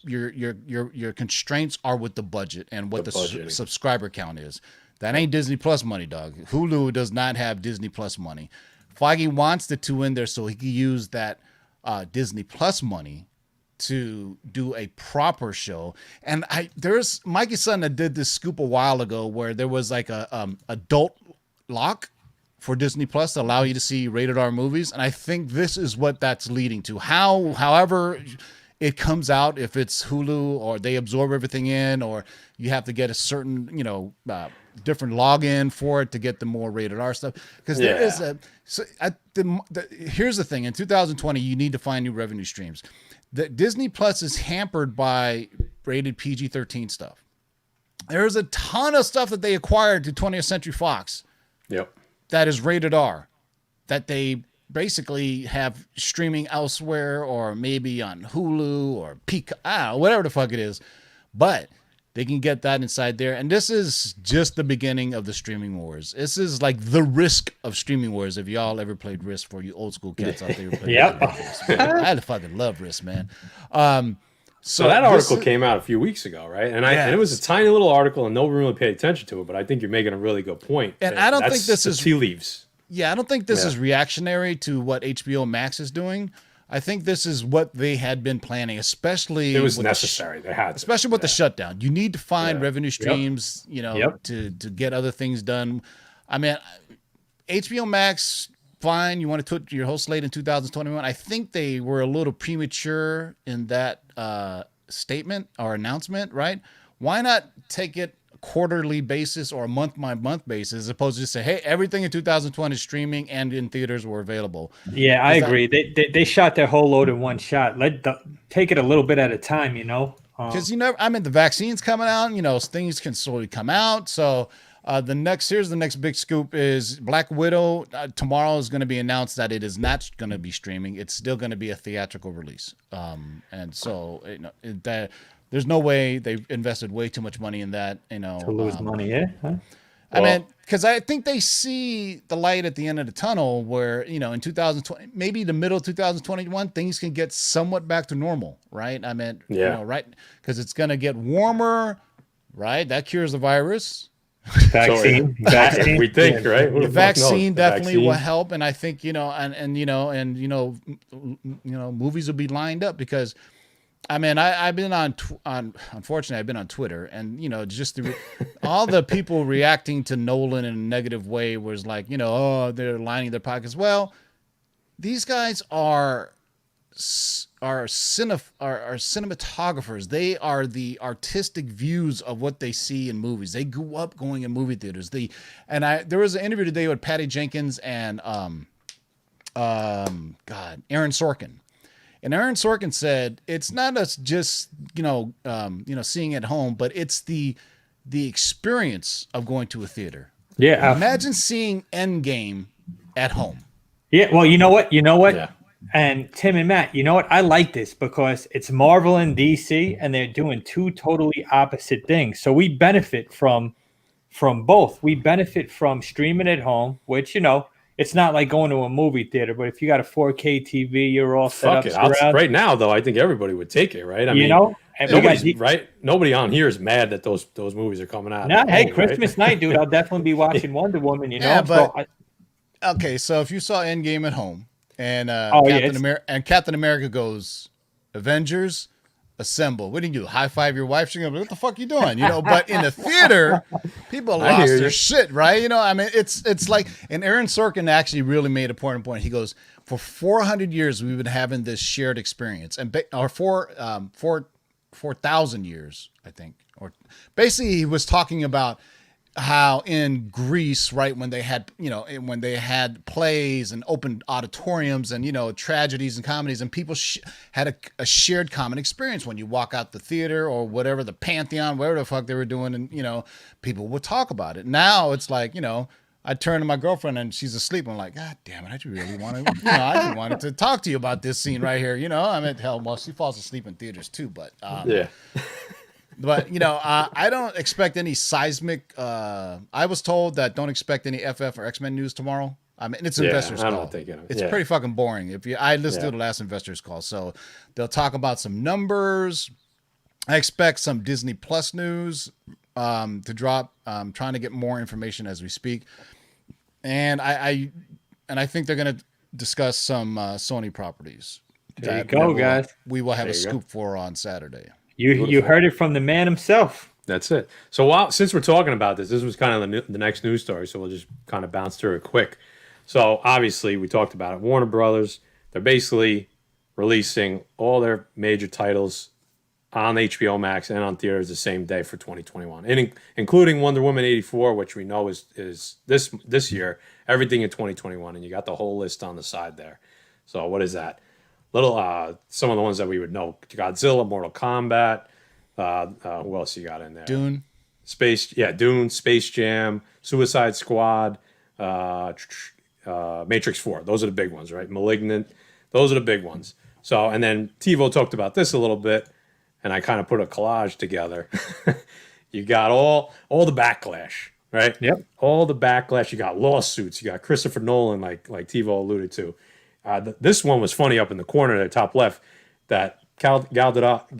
your constraints are with the budget and what the subscriber count is. That ain't Disney Plus money, dog. Hulu does not have Disney Plus money. Feige wants the two in there so he can use that Disney Plus money to do a proper show. And there's Mikey Sutton did this scoop a while ago where there was like a adult lock for Disney Plus to allow you to see rated R movies. And I think this is what that's leading to. However it comes out, if it's Hulu or they absorb everything in, or you have to get a certain, different login for it to get the more rated R stuff. Because there is here's the thing. In 2020, you need to find new revenue streams. The Disney Plus is hampered by rated PG-13 stuff. There's a ton of stuff that they acquired to 20th Century Fox. Yep. That is rated R, that they basically have streaming elsewhere or maybe on Hulu or Peacock, whatever the fuck it is. But they can get that inside there. And this is just the beginning of the streaming wars. This is like the Risk of streaming wars. If y'all ever played Risk, for you old school cats out there. I fucking love Risk, man. So that article came out a few weeks ago, right? And it was a tiny little article, and no one really paid attention to it. But I think you're making a really good point. And I don't think this is tea leaves. Yeah, I don't think this is reactionary to what HBO Max is doing. I think this is what they had been planning, especially it was necessary. They had to. Especially with the shutdown. You need to find revenue streams, to get other things done. I mean, HBO Max, fine. You want to put your whole slate in 2021. I think they were a little premature in that statement or announcement, right? Why not take it quarterly basis or a month-by-month basis, as opposed to just say, hey, everything in 2020 is streaming and in theaters were available. Yeah, I agree. They shot their whole load in one shot. Take it a little bit at a time, because the vaccine's coming out. Things can slowly come out. So here's the next big scoop is Black Widow. Tomorrow is going to be announced that it is not going to be streaming. It's still going to be a theatrical release. And so there's no way they've invested way too much money in that, to lose money, yeah. Huh? I mean, because I think they see the light at the end of the tunnel where, in 2020, maybe the middle of 2021, things can get somewhat back to normal, right? I mean, right? Because it's going to get warmer, right? That cures the virus. Vaccine. We think, right? The vaccine definitely will help. And I think, movies will be lined up because, I mean, I've been unfortunately, I've been on Twitter, and just all the people reacting to Nolan in a negative way was like, they're lining their pockets. Well, these guys are cinematographers. They are the artistic views of what they see in movies. They grew up going in movie theaters. There was an interview today with Patty Jenkins and Aaron Sorkin. And Aaron Sorkin said, it's not us just, seeing at home, but it's the experience of going to a theater. Yeah. Imagine seeing Endgame at home. Yeah. Well, you know what? Yeah. And Tim and Matt, you know what? I like this because it's Marvel and DC, and they're doing two totally opposite things. So we benefit from both. We benefit from streaming at home, which, it's not like going to a movie theater, but if you got a 4K TV, you're all set up. Right now, though, I think everybody would take it, right? I mean, nobody on here is mad that those movies are coming out. No, hey, Christmas night, dude, I'll definitely be watching Wonder Woman. Yeah, but okay, so if you saw Endgame at home and Captain America goes, Avengers, assemble. What do you do? High five your wife? She's gonna be, what the fuck you doing? But in the theater, people lost their shit, right? I mean, it's like, and Aaron Sorkin actually really made a point. He goes, for 400 years we've been having this shared experience, or 4,000 years, I think. Or basically, he was talking about how in Greece, right, when they had plays and open auditoriums and tragedies and comedies, and people had a shared common experience when you walk out the theater or whatever, the Pantheon, whatever the fuck they were doing, and people would talk about it. Now it's like I turn to my girlfriend and she's asleep. I'm like, God damn it! I really want to, I just wanted to talk to you about this scene right here. I mean, hell, well, she falls asleep in theaters too, but Yeah. But I don't expect any seismic. I was told that don't expect any FF or X-Men news tomorrow. I mean, it's investors I'm call. not thinking of it. It's Yeah. pretty fucking boring. I listened to the last investors call, so they'll talk about some numbers. I expect some Disney Plus news to drop. I'm trying to get more information as we speak, and I think they're gonna discuss some Sony properties. There you go, guys. We will have a There you go. scoop for on Saturday. You heard it from the man himself. That's it. So since we're talking about this was kind of the next news story, so we'll just kind of bounce through it quick. So obviously we talked about it. Warner Brothers, they're basically releasing all their major titles on HBO Max and on theaters the same day for 2021, and including Wonder Woman 84, which we know is this year. Everything in 2021, and you got the whole list on the side there. So what is that? Some of the ones that we would know: Godzilla, Mortal Kombat. Who else you got in there? Dune, Dune, Space Jam, Suicide Squad, Matrix 4. Those are the big ones, right? Malignant. Those are the big ones. So, and then TiVo talked about this a little bit, and I kind of put a collage together. You got all the backlash, right? Yep. All the backlash. You got lawsuits. You got Christopher Nolan, like TiVo alluded to. This one was funny up in the corner there, top left, that Gal Gadot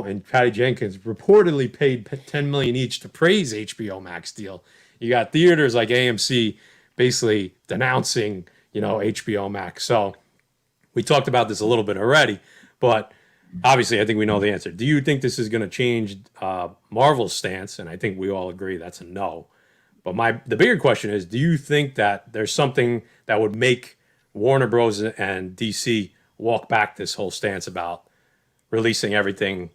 and Patty Jenkins reportedly paid $10 million each to praise HBO Max deal. You got theaters like AMC basically denouncing, HBO Max. So we talked about this a little bit already, but obviously I think we know the answer. Do you think this is going to change Marvel's stance? And I think we all agree that's a no. But the bigger question is, do you think that there's something that would make Warner Bros. And DC walk back this whole stance about releasing everything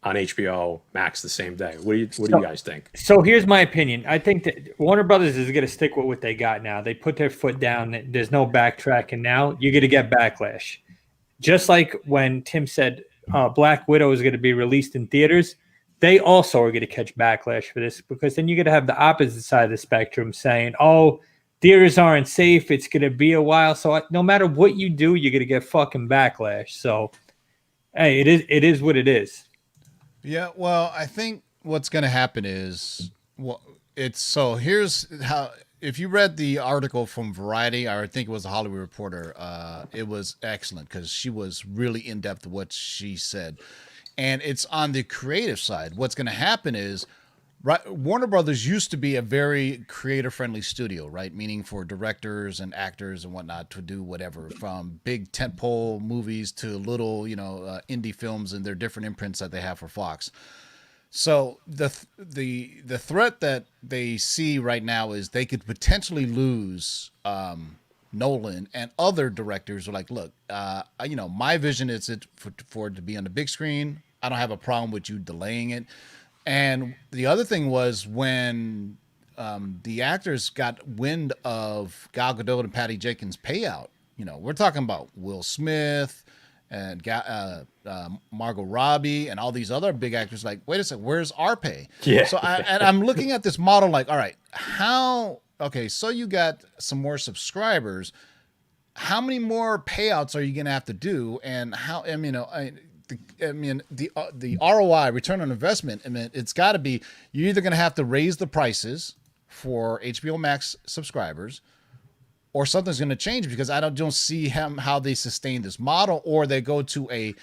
on HBO Max the same day? What do you guys think? So here's my opinion. I think that Warner Brothers is going to stick with what they got now. They put their foot down. There's no backtracking now. You're going to get backlash. Just like when Tim said Black Widow is going to be released in theaters, they also are going to catch backlash for this, because then you're going to have the opposite side of the spectrum saying, oh, theaters aren't safe. It's going to be a while. So no matter what you do, you're going to get fucking backlash. So, hey, it is what it is. Yeah, well, I think what's going to happen is, here's how. If you read the article from Variety, or I think it was a Hollywood Reporter, it was excellent because she was really in depth with what she said, and it's on the creative side. What's going to happen is, Warner Brothers used to be a very creator-friendly studio, right? Meaning for directors and actors and whatnot to do whatever, from big tentpole movies to little, indie films and their different imprints that they have for Fox. So the threat that they see right now is they could potentially lose Nolan and other directors. Are like, look, my vision is for it to be on the big screen. I don't have a problem with you delaying it. And the other thing was when the actors got wind of Gal Gadot and Patty Jenkins' payout. We're talking about Will Smith and Margot Robbie and all these other big actors. Like, wait a second, where's our pay? Yeah. So I'm looking at this model like, all right, so you got some more subscribers. How many more payouts are you going to have to do? And the ROI, return on investment, it's got to be, you're either going to have to raise the prices for HBO Max subscribers, or something's going to change, because I don't see how they sustain this model, or they go to a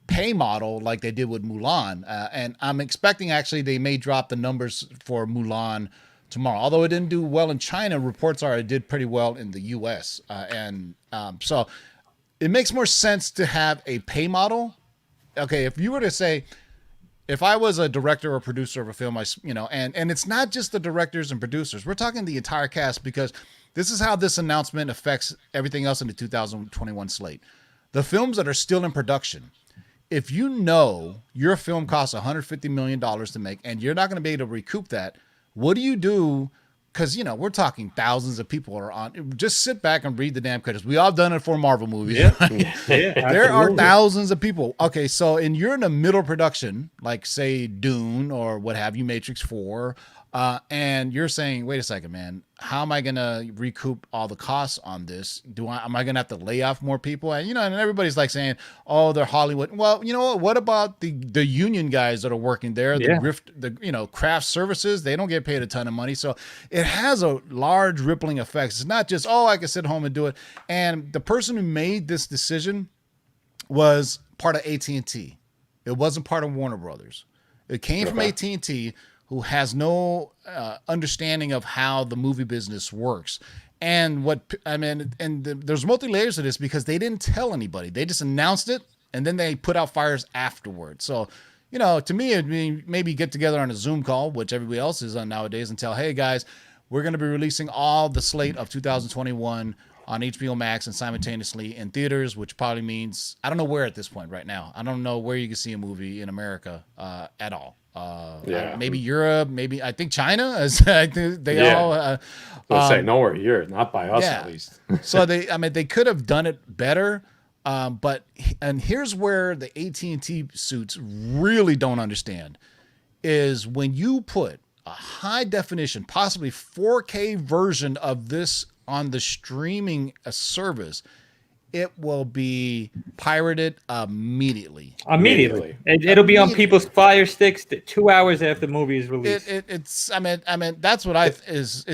pay model like they did with Mulan. And I'm expecting, actually, they may drop the numbers for Mulan tomorrow. Although it didn't do well in China, reports are it did pretty well in the US. So it makes more sense to have a pay model. Okay, if you were to say, if I was a director or producer of a film, and it's not just the directors and producers, we're talking the entire cast, because this is how this announcement affects everything else in the 2021 slate. The films that are still in production, if you know your film costs $150 million to make and you're not going to be able to recoup that, what do you do? Because, we're talking thousands of people are on. Just sit back and read the damn credits. We all done it for Marvel movies. Yeah, There are thousands of people. Okay, so you're in a middle production, like, say, Dune or what have you, Matrix 4, And you're saying, wait a second, man, how am I going to recoup all the costs on this? Am I going to have to lay off more people? And, and everybody's like saying, oh, they're Hollywood. Well, you know what about the union guys that are working there, the craft services, they don't get paid a ton of money. So it has a large rippling effect. It's not just, oh, I can sit home and do it. And the person who made this decision was part of AT&T. It wasn't part of Warner Brothers. It came from AT&T, who has no understanding of how the movie business works. And there's multi layers to this because they didn't tell anybody. They just announced it and then they put out fires afterwards. So, to me, it'd be maybe get together on a Zoom call, which everybody else is on nowadays, and tell, hey guys, we're going to be releasing all the slate of 2021 on HBO Max and simultaneously in theaters, which probably means, I don't know where at this point right now. I don't know where you can see a movie in America at all. Maybe Europe, maybe I think China. I think they all. Let's say nowhere here, not by us at least. So they could have done it better, but here's where the AT&T suits really don't understand is when you put a high definition, possibly 4K version of this on the streaming service, it will be pirated immediately. It'll be on people's Fire Sticks 2 hours after the movie is released. That's what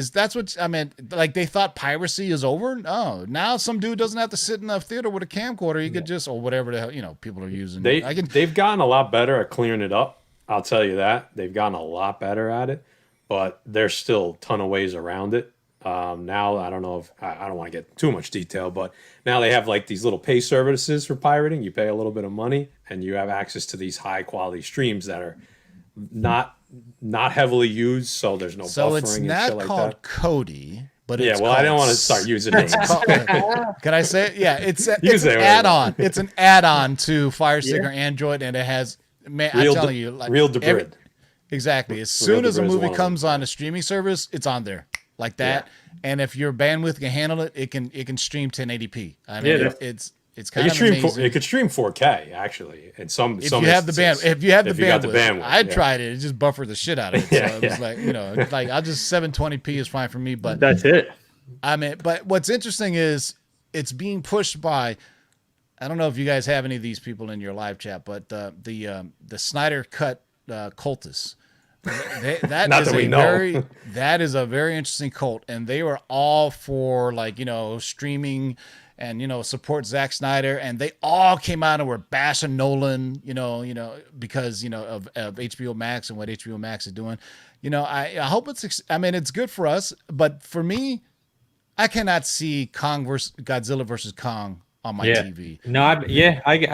that's what I meant. Like they thought piracy is over. No, now some dude doesn't have to sit in a theater with a camcorder. He could just, or whatever the hell, people are using. They've gotten a lot better at clearing it up. I'll tell you that. They've gotten a lot better at it, but there's still a ton of ways around it. Now, I don't know if I don't want to get too much detail, but now they have like these little pay services for pirating. You pay a little bit of money and you have access to these high quality streams that are not heavily used. So there's no buffering and shit like that. So it's not called Cody, but it's I don't want to start using names. Can I say it? Yeah, it's an add-on. It's an add-on to Fire Stick or Android, and it has, I'm telling you, like real debrid. Exactly. As soon as a movie comes on a streaming service, it's on there. Like that, and if your bandwidth can handle it, it can stream 1080p. I mean, it's kind of amazing. It could stream 4K actually, and if you have the bandwidth. I tried it; it just buffered the shit out of it. So it was like, I'll just 720p is fine for me. But that's it. I mean, but what's interesting is it's being pushed by. I don't know if you guys have any of these people in your live chat, but the Snyder Cut cultists. That is a very interesting cult, and they were all for streaming and support Zack Snyder, and they all came out and were bashing Nolan, because of HBO Max and what HBO Max is doing. I hope it's good for us, but for me, I cannot see Godzilla versus Kong on my TV. No, I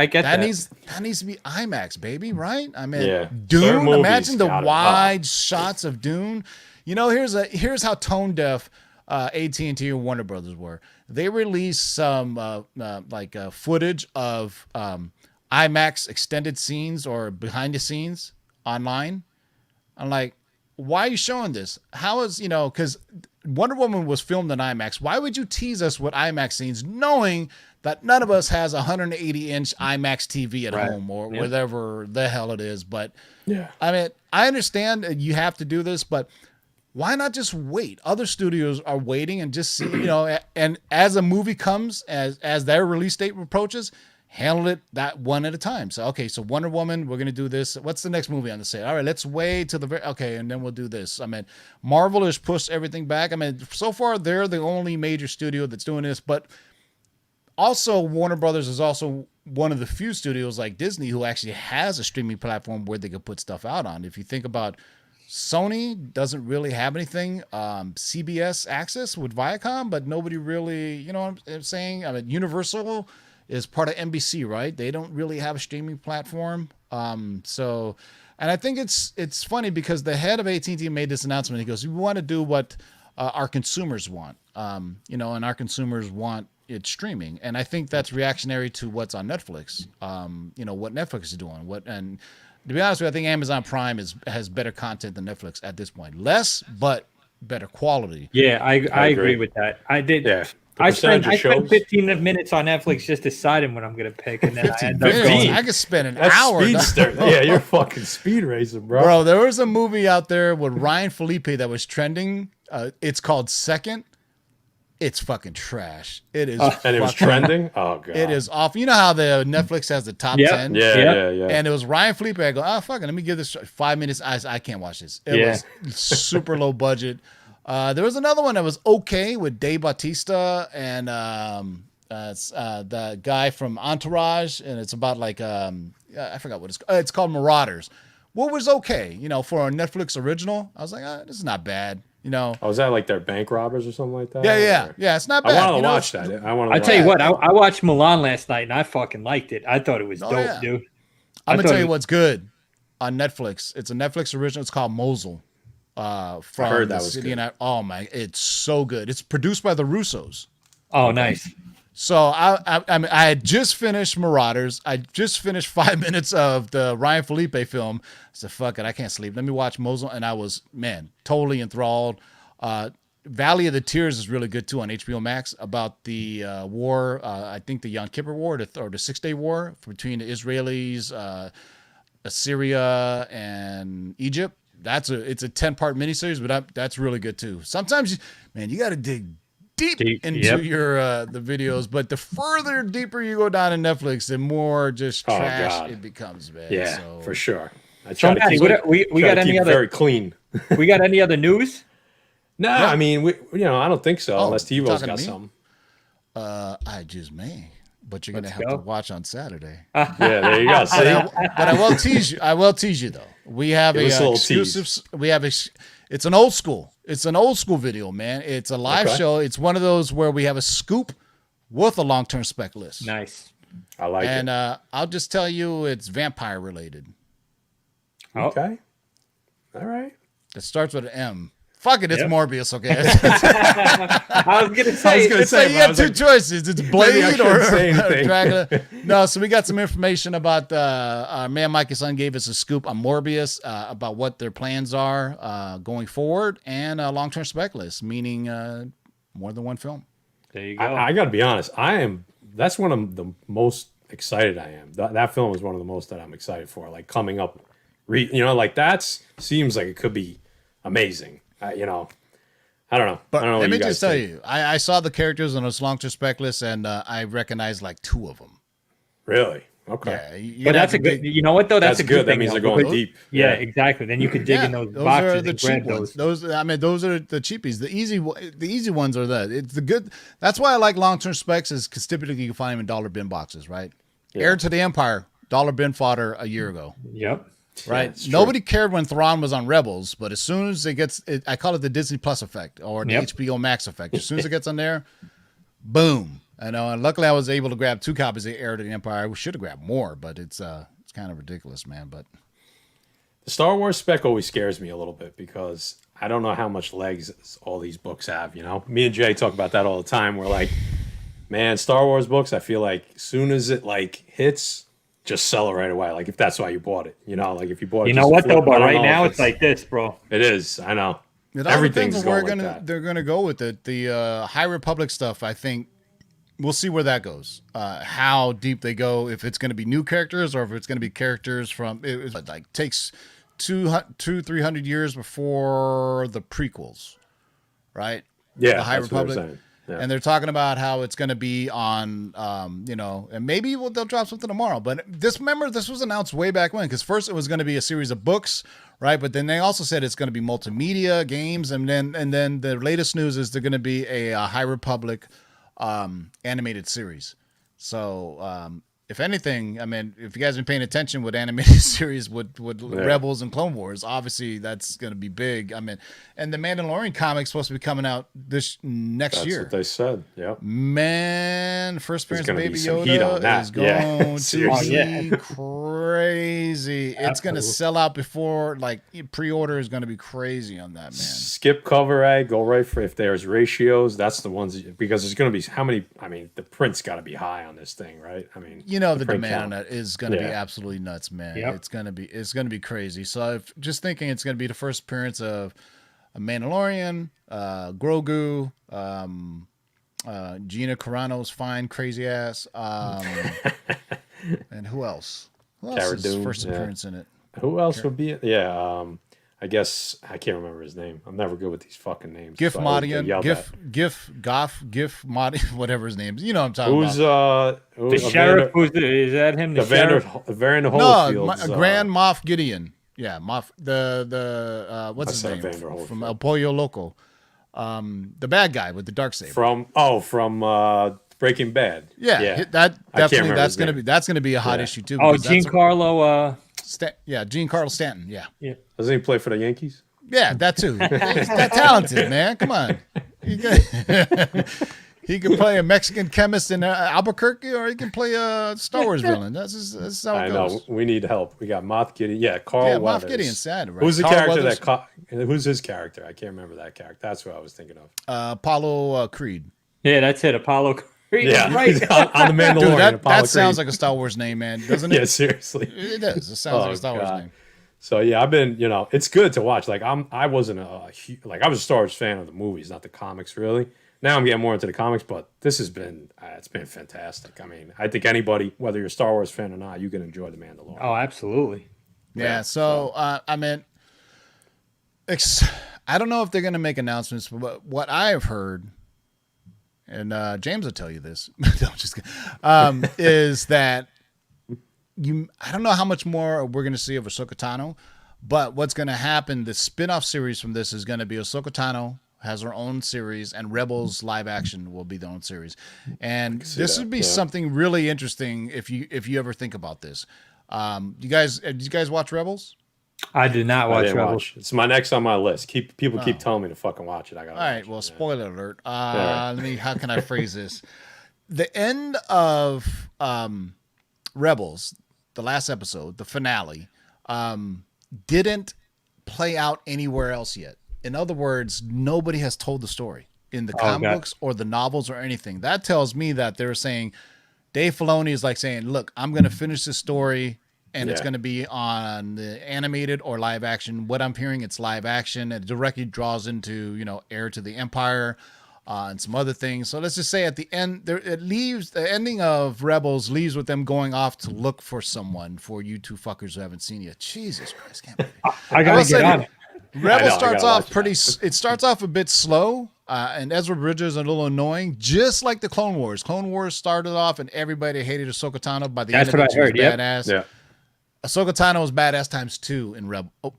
get that. That needs to be IMAX, baby, right? I mean, Dune. Imagine the wide shots of Dune. Here's how tone deaf AT&T and Warner Brothers were. They released some footage of IMAX extended scenes or behind the scenes online. I'm like, why are you showing this? How is because Wonder Woman was filmed in IMAX. Why would you tease us with IMAX scenes knowing that none of us has a 180-inch IMAX TV at home or whatever the hell it is? But I mean, I understand you have to do this, but why not just wait? Other studios are waiting and just see, and as a movie comes, as their release date approaches, handle it that one at a time. So, okay, so Wonder Woman, we're going to do this. What's the next movie on the set? All right, let's wait till and then we'll do this. I mean, Marvel has pushed everything back. I mean, so far they're the only major studio that's doing this, but also Warner Brothers is also one of the few studios like Disney who actually has a streaming platform where they could put stuff out on. If you think about Sony doesn't really have anything, CBS access with Viacom, but nobody really, you know what I'm saying? I mean, Universal is part of NBC, right? They don't really have a streaming platform. And I think it's funny because the head of AT&T made this announcement. He goes, we want to do what our consumers want, and our consumers want it streaming. And I think that's reactionary to what's on Netflix, what Netflix is doing. And to be honest with you, I think Amazon Prime has better content than Netflix at this point. Less, but better quality. Yeah, I agree with that. I spend percentage of shows. 15 minutes on Netflix just deciding what I'm gonna pick, and then I end up 15. going. I could spend an That's hour. speedster. Yeah, you're fucking speed racing, bro. Bro, there was a movie out there with Ryan Felipe that was trending. It's called Second. It's fucking trash. It is. And it was trending. Oh god, It is awful. You know how the Netflix has the top 10? Yeah. And it was Ryan Felipe. I go, oh, fuck it. Let me give this 5 minutes. I can't watch this. It was super low budget. There was another one that was okay with Dave Bautista and the guy from Entourage. And it's about like, I forgot what it's called Marauders. What was okay, for a Netflix original. I was like, this is not bad. Oh, was that like their bank robbers or something like that? Yeah. It's not bad. I want to watch that. I tell you what, I watched Milan last night and I fucking liked it. I thought it was dope, dude. I'm gonna tell you what's good on Netflix. It's a Netflix original. It's called Mosul. From I heard that the was city good. and oh my, it's so good. It's produced by the Russos. Oh, nice. So I had just finished Marauders. I just finished 5 minutes of the Ryan Felipe film. I said, fuck it, I can't sleep. Let me watch Mosul. And I was, totally enthralled. Valley of the Tears is really good too on HBO Max about the war. I think the Yom Kippur War or the 6 Day War between the Israelis, Syria, and Egypt. It's a 10-part miniseries, but that's really good too. Sometimes, you got to dig deep into your the videos, but the further deeper you go down in Netflix, the more just trash it becomes, man. Yeah, so, for sure. I So, try to Matty, keep we got any other very clean. we got any other news? No, I mean, I don't think so. Unless TiVo's talking to got me? something. I just may, but you're gonna have to watch on Saturday. Yeah, there you go. See? But I will tease you. I will tease you though. We have Give us a little exclusive. We have it's an old school. It's an old school video, man. It's a live show. It's one of those where we have a scoop with a long-term spec list. Nice. I like it. And I'll just tell you, it's vampire related. Okay. All right. It starts with an M. Fuck it, it's Morbius, okay? I was gonna say, You got two choices. It's Blade or Dracula. anything. No, so we got some information about our man Mike Son gave us a scoop on Morbius about what their plans are going forward and a long-term spec list, meaning more than one film. there you go. I got to be honest. That's one of the most excited I am. That film is one of the most that I'm excited for. Like coming up, seems like it could be amazing. I don't know. But I don't know. let me what you just guys tell think. you, I saw the characters on this long-term spec list, and I recognized like two of them. Really? Okay. Yeah, but that's a good. You know what though? That's a good That thing, means though, they're going because- deep. Yeah, exactly. Then you could dig in those boxes are the and cheap grab ones. those. Those are the cheapies. The easy ones are it's the good. That's why I like long-term specs is because typically you can find them in dollar bin boxes, right? Heir to the Empire, dollar bin fodder a year ago. Yep. Right. it's true. Nobody cared when Thrawn was on Rebels, but as soon as I call it the Disney Plus effect or the HBO Max effect. As soon as it gets on there, boom. I know. And luckily I was able to grab 2 copies of Heir to the Empire. We should have grabbed more, but it's kind of ridiculous, man. But The Star Wars spec always scares me a little bit because I don't know how much legs all these books have. Me and Jay talk about that all the time. We're like, man, Star Wars books. I feel like as soon as it hits, just sell it right away. Like if that's why you bought it, like if you bought it. You know what though? But right now it's like this, bro. It is. I know. it all Everything's depends on where going like that. they're gonna go with it. The High Republic stuff, I think we'll see where that goes. How deep they go, if it's gonna be new characters or if it's gonna be characters from it takes 200-300 years before the prequels, right? Yeah, the High that's what they're Republic. saying. Yeah. And they're talking about how it's going to be on, and maybe they'll drop something tomorrow. But this was announced way back when, because first it was going to be a series of books, right? But then they also said it's going to be multimedia games, and then the latest news is they're going to be a High Republic animated series. So if anything, I mean, if you guys have been paying attention with animated series with Rebels and Clone Wars, obviously that's going to be big. I mean, and the Mandalorian comic's supposed to be coming out next year. That's what they said. Yeah. Man, first appearance of gonna Baby be some heat on Yoda that. is Yeah. going to Seriously. be crazy. It's going to sell out before, pre-order is going to be crazy on that, man. Skip cover go right for if there's ratios. That's the ones because there's going to be how many. I mean, the print's got to be high on this thing, right? I mean, The print demand on count. that is going to be Yeah. absolutely nuts, man. Yep. It's going to be crazy. So just thinking it's going to be the first appearance of a Mandalorian, Grogu, Gina Carano's fine crazy ass. And who else? Who else Cara is Dune, first yeah. appearance in it? Who else would be it? Yeah, I guess I can't remember his name. I'm never good with these fucking names. Gif so I always get Modian, yelled Gif, at. Gif, Goff, Gif Modian, whatever his name is. You know what I'm talking Who's about. The sheriff, is that him? The sheriff? Vander No, Holyfield's, Grand Moff Gideon. Yeah, Moff the what's his name Vander Holyfield. from El Pollo Loco, the bad guy with the dark saber. From Breaking Bad. Yeah, that I can't definitely remember that's gonna be a hot issue too. Oh, because that's Giancarlo. Giancarlo Stanton. Yeah, Doesn't he play for the Yankees? yeah, that too. He's that talented, man. Come on. He can play a Mexican chemist in Albuquerque, or he can play a Star Wars villain. That's how it I goes. know. We need help. We got Moff Gideon. Yeah, Carl Yeah, Weathers. Moff Gideon's sad, right? Who's the Carl character Weathers? who's his character? I can't remember that character. That's what I was thinking of. Apollo Creed. Yeah, that's it. Apollo Creed. Yeah, Right. on the Mandalorian. Dude, Apollo that Creed. sounds like a Star Wars name, man, doesn't it? Yeah, seriously. It does. It sounds like a Star Wars God. name. So yeah, I've been, it's good to watch. Like I wasn't I was a Star Wars fan of the movies, not the comics really. Now I'm getting more into the comics, but this has been it's been fantastic. I mean, I think anybody, whether you're a Star Wars fan or not, you can enjoy the Mandalorian. Oh, absolutely. Yeah. So I mean, I don't know if they're going to make announcements, but what I've heard, and James will tell you this, no, just kidding, is that I don't know how much more we're going to see of Ahsoka Tano, but what's going to happen, the spin-off series from this is going to be Ahsoka Tano has her own series, and Rebels live action will be their own series. And this would be something really interesting if you ever think about this. Did you guys watch Rebels? I did not watch Rebels. It's my next on my list. People keep telling me to fucking watch it. I got. All right. Well, spoiler alert. Let me. How can I phrase this? The end of Rebels, the last episode, the finale, didn't play out anywhere else yet. In other words, nobody has told the story in the comic books or the novels or anything. That tells me that they're saying Dave Filoni is like saying, "Look, I'm going to finish this story." And it's going to be on the animated or live action. What I'm hearing, it's live action. It directly draws into, Heir to the Empire and some other things. So let's just say at the end, the ending of Rebels leaves with them going off to look for someone for you two fuckers who haven't seen yet. Jesus Christ, can't believe it. I got to get on it. Rebels starts off it starts off a bit slow. And Ezra Bridger is a little annoying, just like the Clone Wars. Clone Wars started off and everybody hated Ahsoka Tano. By the end of it, she was badass. Yeah. Ahsoka Tano was badass times 2 in Rebel. Oh,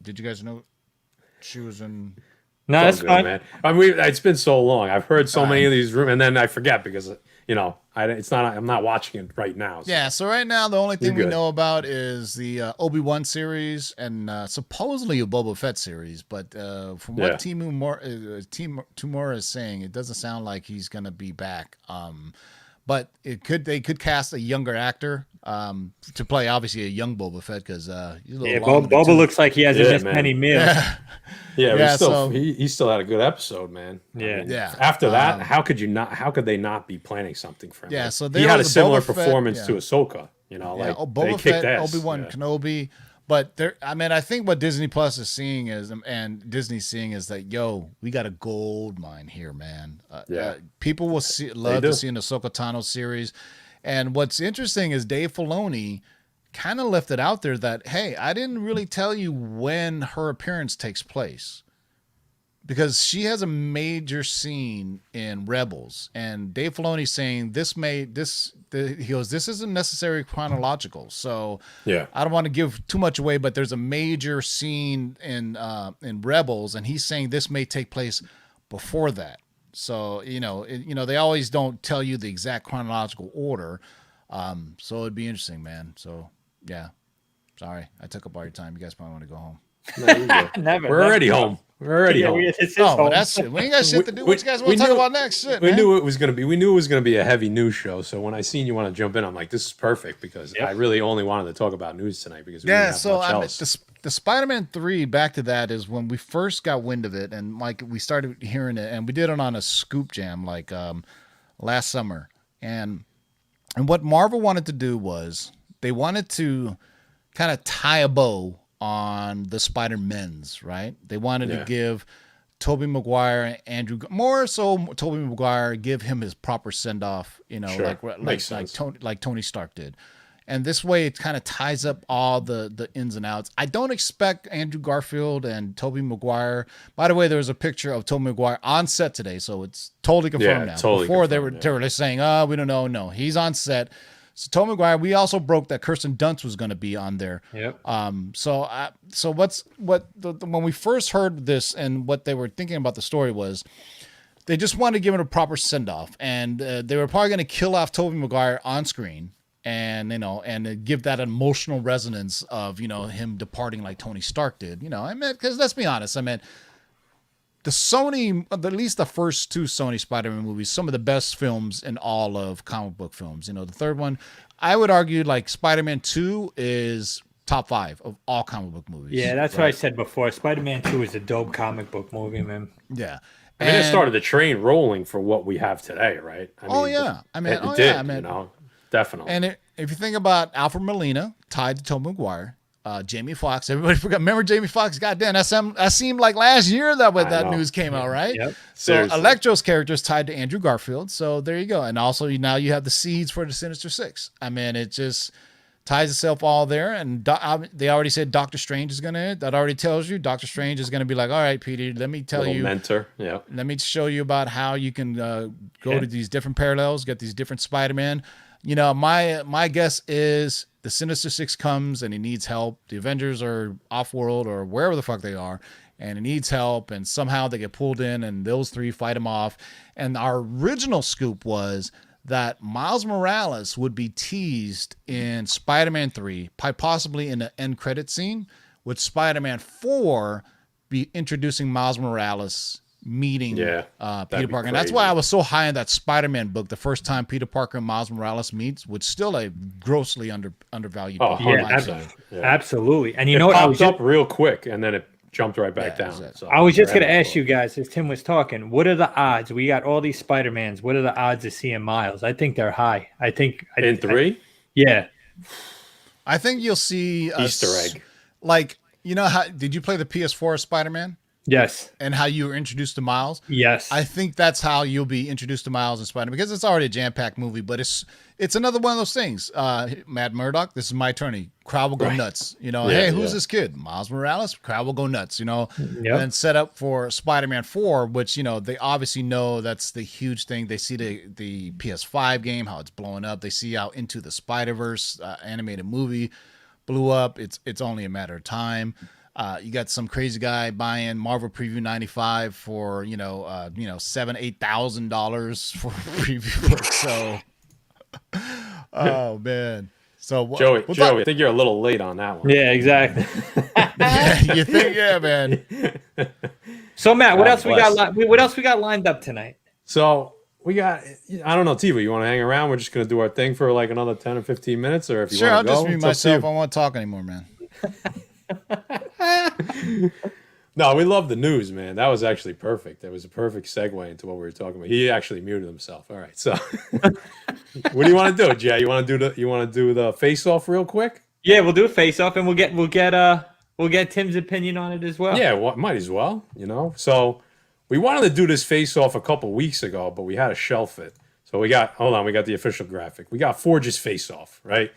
did you guys know she was in? No, that's fine, man. I mean, it's been so long. I've heard so many of these rumors, and then I forget because I'm not watching it right now. So. Yeah. So right now, the only thing we know about is the Obi-Wan series and supposedly a Boba Fett series. But from what Timur is saying, it doesn't sound like he's gonna be back. But they could cast a younger actor to play obviously a young Boba Fett because Boba looks like he hasn't missed many meals. He still had a good episode, man. Yeah, I mean, After that, how could they not be planning something for him? Yeah, so he had a similar Boba performance Fett, to Ahsoka. Boba Fett, Obi-Wan Kenobi. But I think what Disney Plus is seeing and Disney's seeing is that, we got a gold mine here, man. People will love to see an Ahsoka Tano series. And what's interesting is Dave Filoni kind of left it out there that, hey, I didn't really tell you when her appearance takes place. Because she has a major scene in Rebels, and Dave Filoni saying this isn't necessarily chronological, so I don't want to give too much away, but there's a major scene in Rebels, and he's saying this may take place before that. So they always don't tell you the exact chronological order, so it'd be interesting, man. So yeah, sorry I took up all your time. You guys probably want to go home. No, we're already home. We're already home. That's it. We ain't got shit to do. What you guys want to talk about next? Shit, we knew it was gonna be a heavy news show. So when I seen you want to jump in, I'm like, this is perfect because I really only wanted to talk about news tonight because we didn't have much else. The Spider-Man 3, back to that, is when we first got wind of it, and we started hearing it, and we did it on a Scoop Jam last summer, and what Marvel wanted to do was they wanted to kind of tie a bow on the Spider-Mens, right? They wanted to give Tobey Maguire, more so Tobey Maguire, give him his proper send off. Sure. Like Tony Stark did. And this way, it kind of ties up all the ins and outs. I don't expect Andrew Garfield and Tobey Maguire. By the way, there was a picture of Tobey Maguire on set today, so it's totally confirmed now. Totally Before confirmed, they were saying, "Oh, we don't know." No, he's on set. So Tobey Maguire. We also broke that Kirsten Dunst was going to be on there. Yep. So when we first heard this and what they were thinking about the story was, they just wanted to give it a proper send off, and they were probably going to kill off Tobey Maguire on screen. And give that emotional resonance of him departing like Tony Stark did. Because let's be honest, the Sony, at least the first two Sony Spider-Man movies, some of the best films in all of comic book films. The third one, I would argue like Spider-Man 2 is top 5 of all comic book movies. Yeah, that's what I said before. Spider-Man 2 is a dope comic book movie, man. Yeah. It started the train rolling for what we have today, right? It did. Definitely. And if you think about Alfred Molina tied to Tobey Maguire, Jamie Foxx, everybody forgot. Remember Jamie Foxx? Goddamn, that seemed like last year that news came out, right? Yep. So seriously. Electro's character is tied to Andrew Garfield. So there you go. And also now you have the seeds for the Sinister Six. It just ties itself all there. And they already said Doctor Strange is going to hit. That already tells you Doctor Strange is going to be like, all right, Peter, let me tell you. Mentor. Yeah. Let me show you about how you can go to these different parallels, get these different Spider-Man. My guess is the Sinister Six comes and he needs help. The Avengers are off-world or wherever the fuck they are, and he needs help, and somehow they get pulled in, and those three fight him off. And our original scoop was that Miles Morales would be teased in Spider-Man 3, possibly in the end credit scene, with Spider-Man 4 be introducing Miles Morales meeting Peter Parker. And that's why I was so high on that Spider-Man book the first time Peter Parker and Miles Morales meets, which still a grossly undervalued book. Absolutely. And it popped up real quick and then it jumped right back down. Exactly. So I was just going to ask you guys, as Tim was talking, what are the odds? We got all these Spider-Mans. What are the odds of seeing Miles? I think they're high. In 3? Yeah. I think you'll see Easter egg. Like, did you play the PS4 Spider-Man? Yes. And how you were introduced to Miles? Yes. I think that's how you'll be introduced to Miles and Spider-Man, because it's already a jam-packed movie, but it's another one of those things. Matt Murdock, this is my attorney. Crowd will go nuts. Hey, who's this kid? Miles Morales? Crowd will go nuts, and set up for Spider-Man 4, which, they obviously know that's the huge thing. They see the PS5 game, how it's blowing up. They see how Into the Spider-Verse animated movie blew up. It's only a matter of time. You got some crazy guy buying Marvel Preview 95 for $7,000-$8,000 for a preview book. So, oh man. So Joey, I think you're a little late on that one. Yeah, exactly. You think? Yeah, man. So Matt, what else we got? What else we got lined up tonight? So we got. I don't know, Tiva. You want to hang around? We're just gonna do our thing for like another 10 or 15 minutes, or if you want to go. I'll just mute myself. I don't want to talk anymore, man. No, we love the news, man. That was actually perfect. That was a perfect segue into what we were talking about. He actually muted himself. All right, so what do you want to do, Jay? You want to do the face off real quick? Yeah, we'll do a face off, and we'll get Tim's opinion on it as well. Yeah, might as well. So we wanted to do this face off a couple weeks ago, but we had to shelf it. So we got the official graphic. We got Forge's face off, right?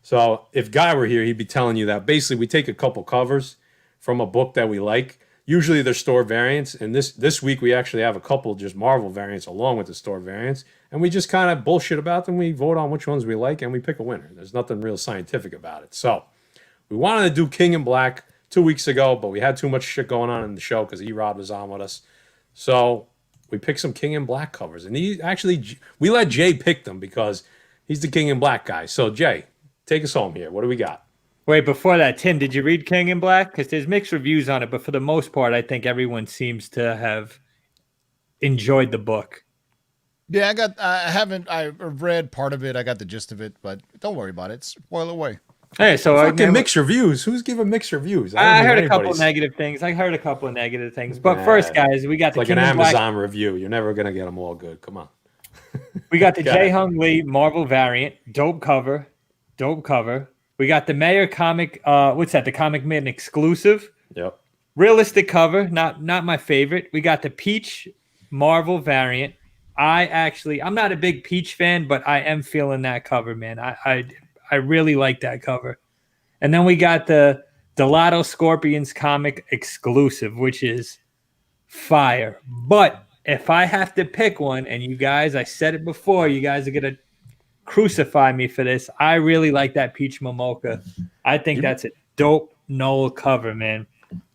So if Guy were here, he'd be telling you that basically we take a couple covers from a book that we like. Usually they're store variants, and this week we actually have a couple just Marvel variants along with the store variants, and we just kind of bullshit about them. We vote on which ones we like, and we pick a winner. There's nothing real scientific about it. So we wanted to do King in Black 2 weeks ago, but we had too much shit going on in the show because Erod was on with us. So we picked some King in Black covers, and we let Jay pick them because he's the King in Black guy. So Jay, take us home here. What do we got? Wait, before that, Tim, did you read King in Black? Because there's mixed reviews on it, but for the most part, I think everyone seems to have enjoyed the book. Yeah, I've read part of it. I got the gist of it, but don't worry about it. Spoil away. Hey, so fucking mixed reviews. Who's giving mixed reviews? I heard a couple of negative things. But first, guys, we got the like King an Amazon Black review. You're never gonna get them all good. Come on. We got the Jae Hung Lee Marvel variant. Dope cover. We got the Mayor comic. What's that? The Comic Man exclusive. Yep. Realistic cover, not my favorite. We got the Peach Marvel variant. I'm not a big Peach fan, but I am feeling that cover, man. I really like that cover. And then we got the Delato Scorpions comic exclusive, which is fire. But if I have to pick one, and you guys, I said it before, you guys are gonna crucify me for this. I really like that Peach Momoka. I think that's a dope Noel cover, man.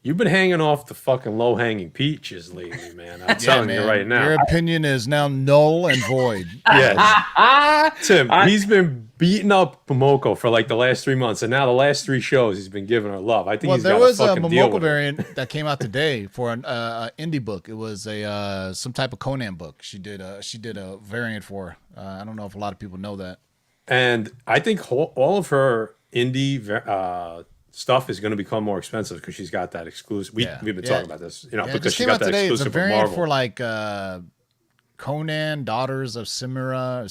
You've been hanging off the fucking low-hanging peaches lately, man. I'm telling you right now. Your opinion is now null and void. Yes. Tim, he's been beating up Momoko for like the last 3 months, and now the last 3 shows he's been giving her love. I think he's got a fucking deal with her. There was a Momoko variant that came out today for an indie book. It was a some type of Conan book. She did a variant for. I don't know if a lot of people know that. And I think all of her indie stuff is going to become more expensive because she's got that exclusive. We've been talking about this, because she got that today. exclusive It's a variant Marvel. for like Conan, Daughters of Cimmerian.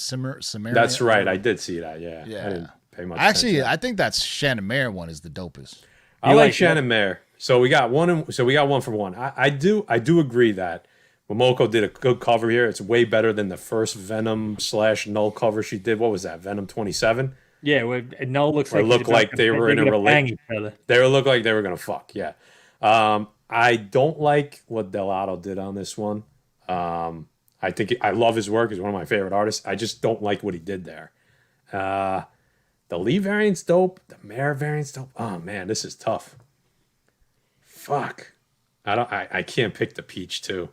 That's right. I did see that. Yeah. I didn't pay much attention. I think that's Shannon Mayer one is the dopest. I like Shannon Mayer. So we got one. We got one for one. I do agree that Momoko did a good cover here. It's way better than the first Venom / Null cover she did. What was that? Venom 27. Yeah, Null looks like it looked like they were in a relationship. They looked like they were gonna fuck. Yeah. I don't like what Delato did on this one. I think I love his work. He's one of my favorite artists. I just don't like what he did there. The Lee variant's dope. The Mare variant's dope. Oh man, this is tough. Fuck. I can't pick the Peach too.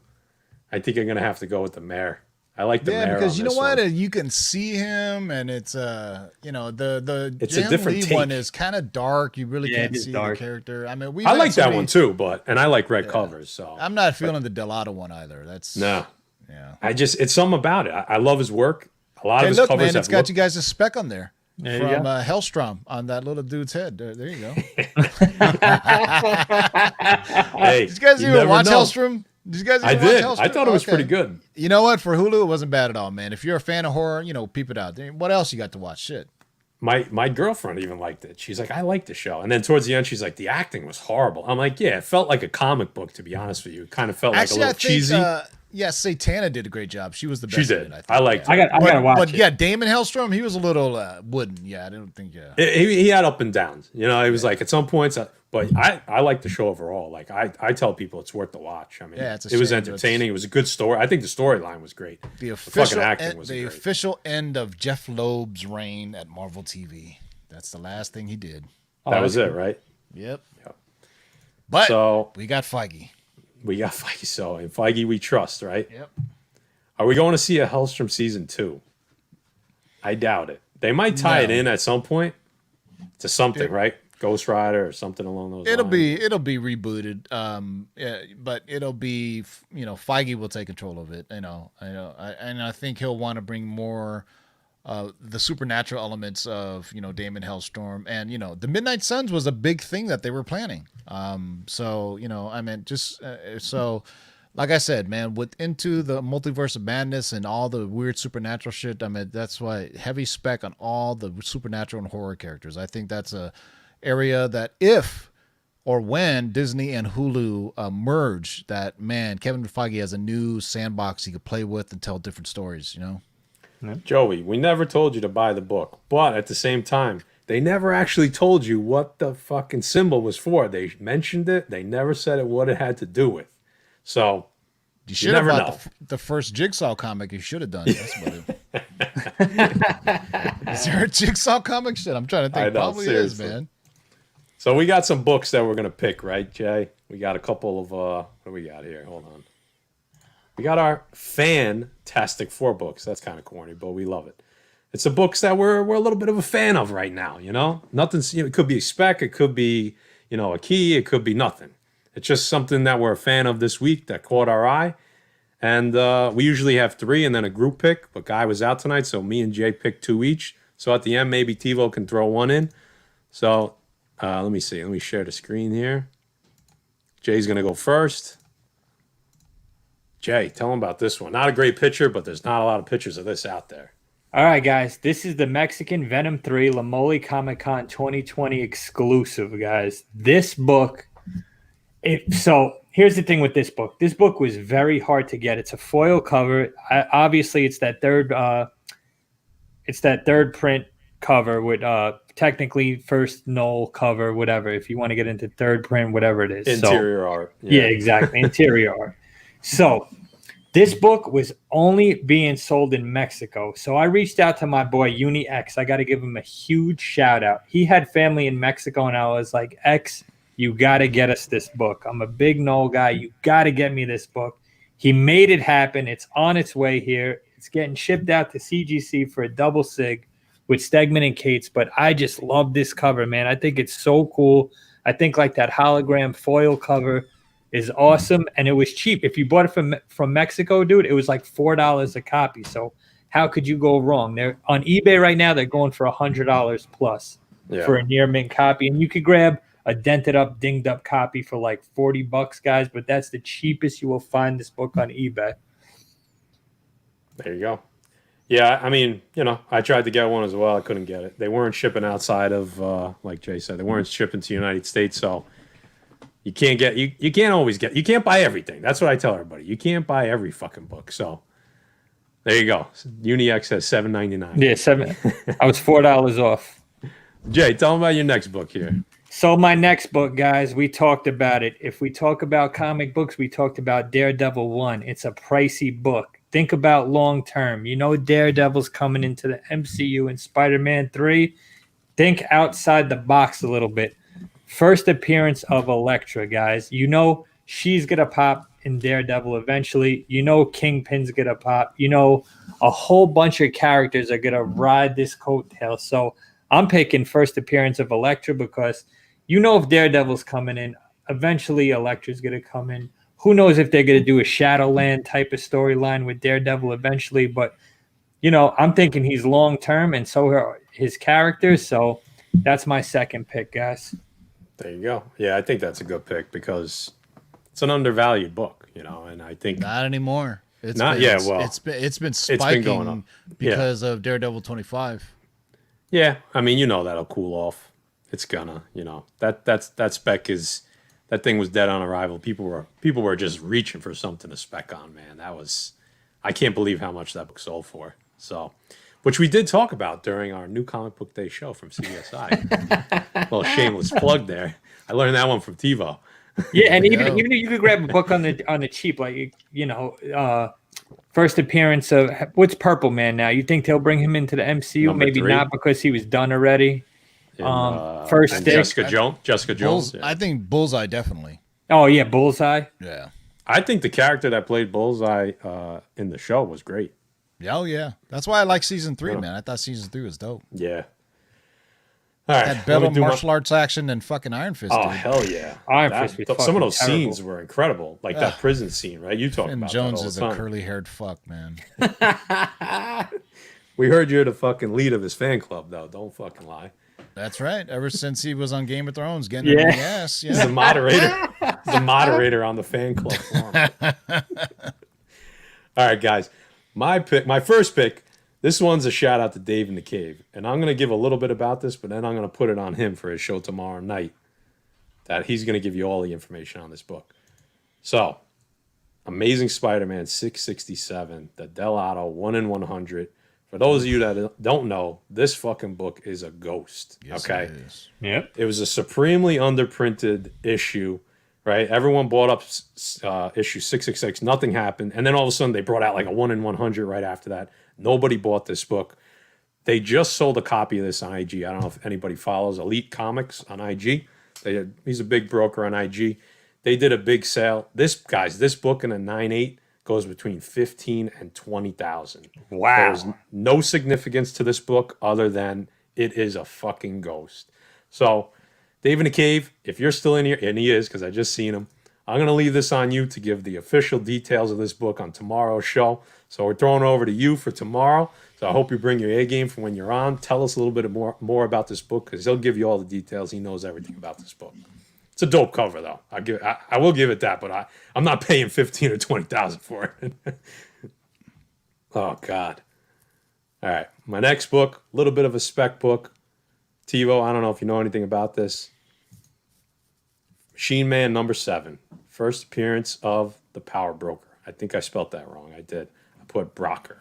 I think I'm gonna have to go with the Mare. I like the Mare because you know what, one. you can see him, and it's the it's Jan a different Lee take. one is kind of dark. You really can't see dark. the character. I mean, I like that one too, and I like red covers. So I'm not feeling the Delato one either. That's no. Yeah. It's something about it. I love his work. A lot of his covers man, have it's got you guys a speck on there. There From Hellstrom on that little dude's head. There you go. Hey, did you guys even watch Hellstrom? Did you guys I watch did. Hellstrom? I thought it was pretty good. You know what? For Hulu, it wasn't bad at all, man. If you're a fan of horror, peep it out. What else you got to watch? Shit. My girlfriend even liked it. She's like, I like the show. And then towards the end, she's like, the acting was horrible. I'm like, yeah, it felt like a comic book, to be honest with you. It kind of felt like a little cheesy. Satana did a great job. She was the best. She did. In it, I liked it. I gotta watch but it. yeah, Damon Hellstrom, he was a little wooden. Yeah, I don't think. He had up and downs. It was like at some points, but I like the show overall. Like I tell people it's worth the watch. I mean, it was entertaining. It was a good story. I think the storyline was great. The fucking acting was great. official end of Jeff Loeb's reign at Marvel TV. That's the last thing he did. That was it, right? Yep. But so we got Feige. We got Feige. So in Feige we trust, right? Yep. Are we going to see a Hellstrom season 2? I doubt it. They might tie it in at some point to something, right? Ghost Rider or something along those lines. It'll be rebooted. But it'll be Feige will take control of it. And I think he'll want to bring more the supernatural elements of Damon Hellstrom, and the Midnight Suns was a big thing that they were planning. So like I said, man, into the multiverse of madness and all the weird supernatural shit. I mean, that's why heavy spec on all the supernatural and horror characters. I think that's a area that if or when Disney and Hulu merge, that man, Kevin Feige has a new sandbox he could play with and tell different stories. Joey, we never told you to buy the book, but at the same time, they never actually told you what the fucking symbol was for. They mentioned it. They never said what it had to do with. So you should have bought the first Jigsaw comic. You should have done. That's what is there a Jigsaw comic? Shit, I'm trying to think. Probably seriously. Is, man. So we got some books that we're gonna pick, right, Jay? We got a couple of what do we got here? Hold on. We got our Fantastic Four books. That's kind of corny, but we love it. It's the books that we're a little bit of a fan of right now. Nothing's. It could be a spec. It could be a key. It could be nothing. It's just something that we're a fan of this week that caught our eye. And we usually have 3 and then a group pick. But Guy was out tonight, so me and Jay picked 2 each. So at the end, maybe TiVo can throw 1 in. So let me see. Let me share the screen here. Jay's going to go first. Jay, tell them about this one. Not a great picture, but there's not a lot of pictures of this out there. All right, guys. This is the Mexican Venom 3 Lamoli Comic Con 2020 exclusive, guys. This book So here's the thing with this book. This book was very hard to get. It's a foil cover. Obviously, it's that third print cover with technically first null cover, whatever. If you want to get into third print, whatever it is. Interior art. Yeah, exactly. Interior art. So this book was only being sold in Mexico. So I reached out to my boy Uni X. I got to give him a huge shout out. He had family in Mexico, and I was like, X, you got to get us this book. I'm a big Null guy. You got to get me this book. He made it happen. It's on its way here. It's getting shipped out to CGC for a double sig with Stegman and Cates. But I just love this cover, man. I think it's so cool. I think like that hologram foil cover is awesome, and it was cheap. If you bought it from Mexico, dude, it was like $4 a copy. So how could you go wrong? They're on eBay right now. They're going for $100 plus for a near mint copy, and you could grab a dented up, dinged up copy for like $40, guys. But that's the cheapest you will find this book on eBay. There you go. Yeah, I mean, I tried to get one as well. I couldn't get it. They weren't shipping outside of, like Jay said, they weren't shipping to the United States, so. You can't buy everything. That's what I tell everybody. You can't buy every fucking book. So there you go. UniX says $7.99. Yeah, I was $4 off. Jay, tell them about your next book here. So my next book, guys, we talked about it. If we talk about comic books, we talked about Daredevil 1. It's a pricey book. Think about long term. Daredevil's coming into the MCU in Spider-Man 3. Think outside the box a little bit. First appearance of Elektra, guys. She's going to pop in Daredevil eventually. Kingpin's going to pop. A whole bunch of characters are going to ride this coattail. So I'm picking first appearance of Elektra because if Daredevil's coming in, eventually Elektra's going to come in. Who knows if they're going to do a Shadowland type of storyline with Daredevil eventually. But, I'm thinking he's long-term, and so are his characters. So that's my second pick, guys. There you go. Yeah, I think that's a good pick because it's an undervalued book, and I think not anymore. It's been spiking going up because of Daredevil 25. Yeah, I mean, that'll cool off. It's gonna, that spec that thing was dead on arrival. People were just reaching for something to spec on, man. I can't believe how much that book sold for. So. Which we did talk about during our new comic book day show from CSI. Little shameless plug there. I learned that one from TiVo. Yeah, and even you could grab a book on the cheap, like first appearance of what's Purple Man now. You think they'll bring him into the MCU? Number Maybe 3. Not because he was done already. First and stick. Jessica Jones. I think Bullseye definitely. Oh yeah, Bullseye. Yeah. I think the character that played Bullseye in the show was great. Oh, yeah. That's why I like season 3, man. I thought season 3 was dope. Yeah. All right. Had better martial arts action than fucking Iron Fist. Oh, dude. hell yeah. Iron Fist was some of those terrible. scenes were incredible. Like that prison scene, right? You talk Finn about Jones that all is the time. a curly-haired fuck, man. We heard you're the fucking lead of his fan club, though. Don't fucking lie. That's right. Ever since he was on Game of Thrones getting it in the ass. Yeah. He's the moderator. He's the moderator on the fan club forum. All right, guys. My first pick, this one's a shout out to Dave in the Cave. And I'm going to give a little bit about this, but then I'm going to put it on him for his show tomorrow night. That he's going to give you all the information on this book. So, Amazing Spider-Man 667, the Del Otto 1 in 100. For those of you that don't know, this fucking book is a ghost. Yes, okay? It is. Yep. It was a supremely underprinted issue, right? Everyone bought up issue 666. Nothing happened. And then all of a sudden they brought out like a 1 in 100 right after that. Nobody bought this book. They just sold a copy of this on IG. I don't know if anybody follows Elite Comics on IG. He's a big broker on IG. They did a big sale. This book in a 9.8 goes between 15 and 20,000. Wow. There's no significance to this book other than it is a fucking ghost. So, Dave in the Cave, if you're still in here, and he is because I just seen him, I'm going to leave this on you to give the official details of this book on tomorrow's show. So we're throwing it over to you for tomorrow. So I hope you bring your A game for when you're on. Tell us a little bit more about this book because he'll give you all the details. He knows everything about this book. It's a dope cover though. I will give it that, but I'm not paying 15 or 20,000 for it. Oh God. All right, my next book, a little bit of a spec book. TiVo, I don't know if you know anything about this. Machine Man #7, first appearance of the Power Broker. I think I spelt that wrong. I did. I put Brocker.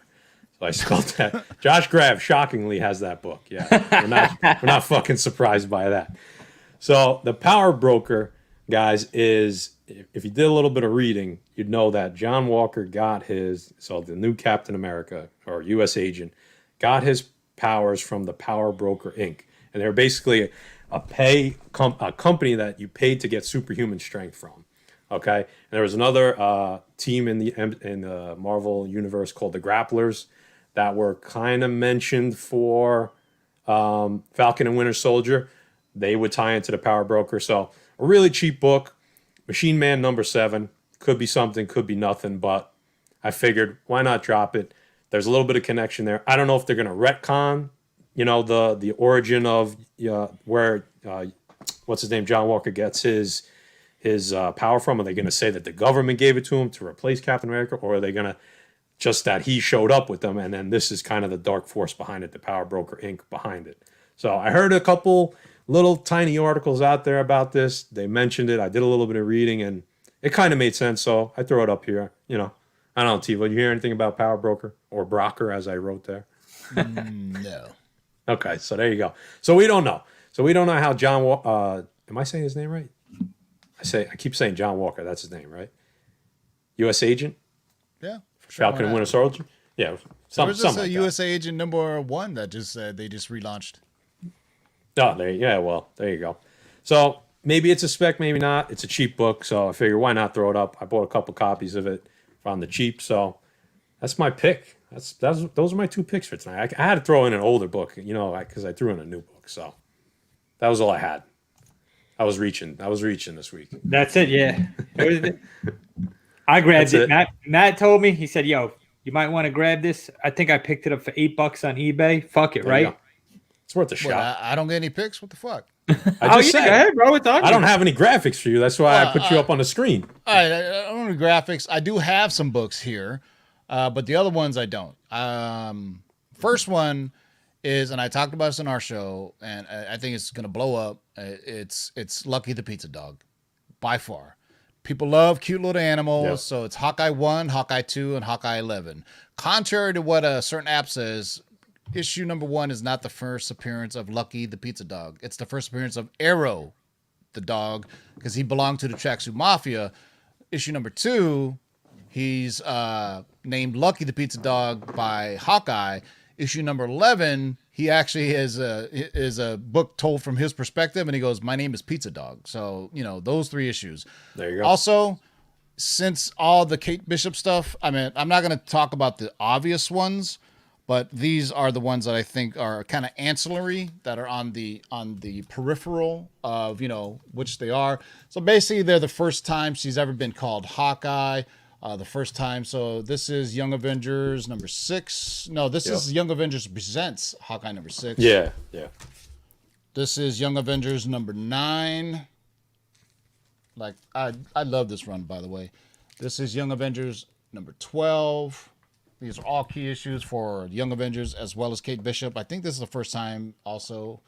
So I spelled that. Josh Grav shockingly has that book. Yeah, we're not fucking surprised by that. So the Power Broker, guys, is, if you did a little bit of reading, you'd know that John Walker got the new Captain America or U.S. agent got his powers from the Power Broker Inc. And they're basically a company that you paid to get superhuman strength from. Okay, and there was another team in the Marvel universe called the Grapplers that were kind of mentioned for Falcon and Winter Soldier. They would tie into the Power Broker. So a really cheap book, Machine Man #7. Could be something, could be nothing, but I figured why not drop it? There's a little bit of connection there. I don't know if they're going to retcon, the origin of where what's his name, John Walker gets his power from. Are they going to say that the government gave it to him to replace Captain America, or are they going to just that he showed up with them, and then this is kind of the dark force behind it, the Power Broker Inc. behind it? So I heard a couple little tiny articles out there about this. They mentioned it. I did a little bit of reading, and it kind of made sense, so I throw it up here. I don't know, Tivo, you hear anything about Power Broker or Brocker, as I wrote there? No. Okay, so there you go. So we don't know. So we don't know how John. Am I saying his name right? I keep saying John Walker. That's his name, right? U.S. agent. Yeah. Falcon and Winter Soldier. Yeah. There's just a like USA agent #1 that they just relaunched. Oh, there you go. So maybe it's a spec, maybe not. It's a cheap book, so I figure why not throw it up. I bought a couple copies of it on the cheap, so that's my pick. Those are my 2 picks for tonight. I had to throw in an older book, because I threw in a new book, so that was all I had. I was reaching this week. That's it. Yeah, I grabbed it. Matt told me. He said, "Yo, you might want to grab this." I think I picked it up for $8 on eBay. Fuck it, right? It's worth a shot. I don't get any picks. What the fuck? I just said, go ahead, bro. It's on I don't have any graphics for you. That's why I put you up on the screen. All right, I don't have graphics. I do have some books here, but the other ones I don't. First one is, and I talked about this in our show, and I think it's going to blow up. It's Lucky the Pizza Dog, by far. People love cute little animals, so it's Hawkeye 1, Hawkeye 2, and Hawkeye 11. Contrary to what a certain app says, issue #1 is not the first appearance of Lucky the Pizza Dog. It's the first appearance of Erod the dog, because he belonged to the Tracksuit Mafia. Issue #2, he's named Lucky the Pizza Dog by Hawkeye. Issue #11, he actually is a book told from his perspective, and he goes, "My name is Pizza Dog." So those 3 issues. There you go. Also, since all the Kate Bishop stuff, I'm not going to talk about the obvious ones, but these are the ones that I think are kind of ancillary, that are on the peripheral of which they are. So basically, they're the first time she's ever been called Hawkeye. The first time. So this is Young Avengers #6. No, this is Young Avengers Presents Hawkeye #6. Yeah. This is Young Avengers #9. Like, I love this run, by the way. This is Young Avengers #12. These are all key issues for Young Avengers as well as Kate Bishop. I think this is the first time also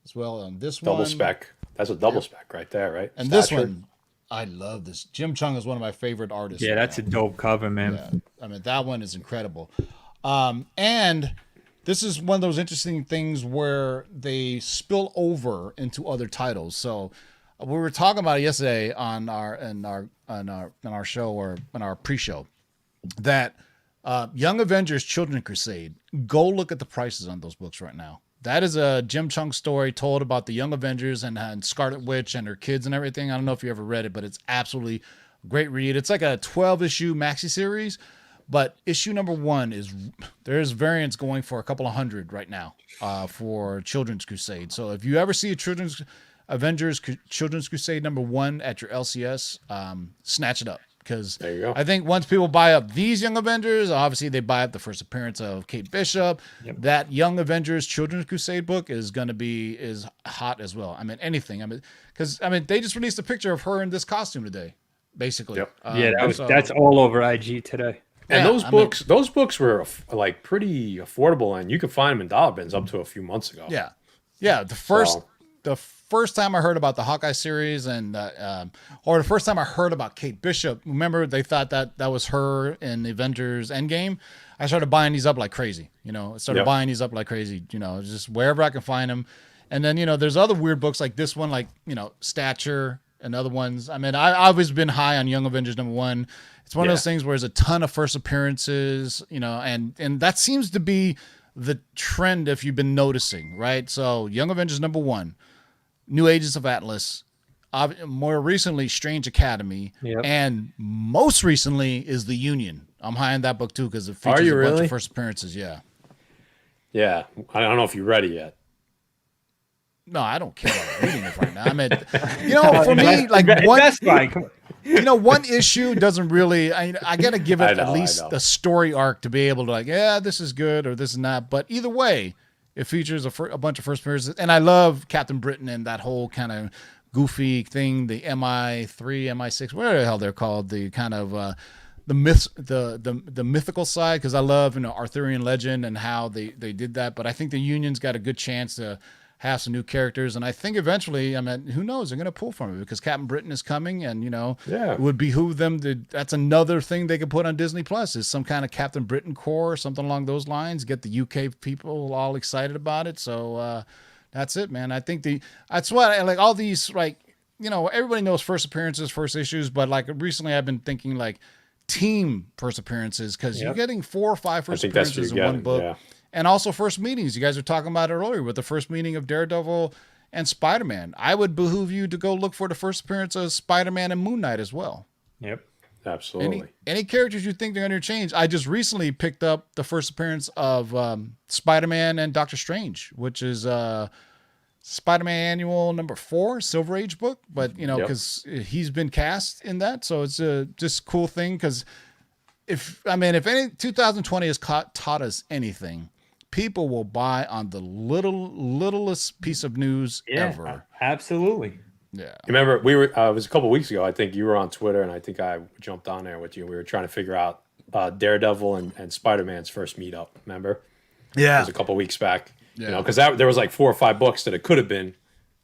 as well on this double one. Spec. That's a double spec right there, right? And this one, I love this. Jim Chung is one of my favorite artists. Yeah, that's a dope cover, man. Yeah, that one is incredible. And this is one of those interesting things where they spill over into other titles. So we were talking about it yesterday on our show, or in our pre-show, that Young Avengers Children Crusade, go look at the prices on those books right now. That is a Jim Chung story told about the Young Avengers and Scarlet Witch and her kids and everything. I don't know if you ever read it, but it's absolutely a great read. It's like a 12-issue maxi series, but issue #1 there's variants going for a couple of $100 right now for Children's Crusade. So if you ever see a Avengers Children's Crusade #1 at your LCS, snatch it up. Because I think once people buy up these Young Avengers, obviously they buy up the first appearance of Kate Bishop. Yep. That Young Avengers Children's Crusade book is going to be hot as well. Anything. Because they just released a picture of her in this costume today, basically. Yep. That's all over IG today. And those books were like pretty affordable, and you could find them in dollar bins up to a few months ago. Yeah. The first time I heard about the Hawkeye series and or the first time I heard about Kate Bishop. Remember, they thought that was her in Avengers Endgame. I started buying these up like crazy. I started buying these up like crazy. Just wherever I can find them. And then there's other weird books like this one, like Stature and other ones. I mean, I've always been high on Young Avengers #1. It's one of those things where there's a ton of first appearances, and that seems to be the trend if you've been noticing, right? So Young Avengers #1, New Agents of Atlas, more recently Strange Academy, and most recently is The Union. I'm high on that book too because it features a bunch of first appearances. Yeah. I don't know if you're ready yet. No, I don't care about reading it right now. I mean, for me, like one issue doesn't really. I got to give it at least a story arc to be able to this is good or this is not. But either way, it features a bunch of first appearances, and I love Captain Britain and that whole kind of goofy thing, the MI3, MI6, whatever the hell they're called, the kind of the myths, the mythical side, because I love Arthurian legend and how they did that. But I think the Union's got a good chance to have some new characters, and I think eventually, who knows, they're going to pull from it because Captain Britain is coming, and it would behoove them to. That's another thing they could put on Disney Plus is some kind of Captain Britain Corps, something along those lines. Get the UK people all excited about it. So that's it, man. I think that's what I like. All these everybody knows first appearances, first issues, but like recently I've been thinking like team first appearances because you're getting 4 or 5 first appearances in one book. Yeah. And also first meetings. You guys were talking about it earlier with the first meeting of Daredevil and Spider-Man. I would behoove you to go look for the first appearance of Spider-Man and Moon Knight as well. Yep, absolutely. Any characters you think they're going to change? I just recently picked up the first appearance of Spider-Man and Doctor Strange, which is Spider-Man Annual #4, Silver Age book. But, because he's been cast in that. So it's just a cool thing because if 2020 has taught us anything, people will buy on the littlest piece of news ever. Absolutely. Yeah. Remember, we were it was a couple weeks ago. I think you were on Twitter, and I think I jumped on there with you. We were trying to figure out Daredevil and Spider-Man's first meetup. Remember? Yeah. It was a couple weeks back. Yeah. Because there was like 4 or 5 books that it could have been.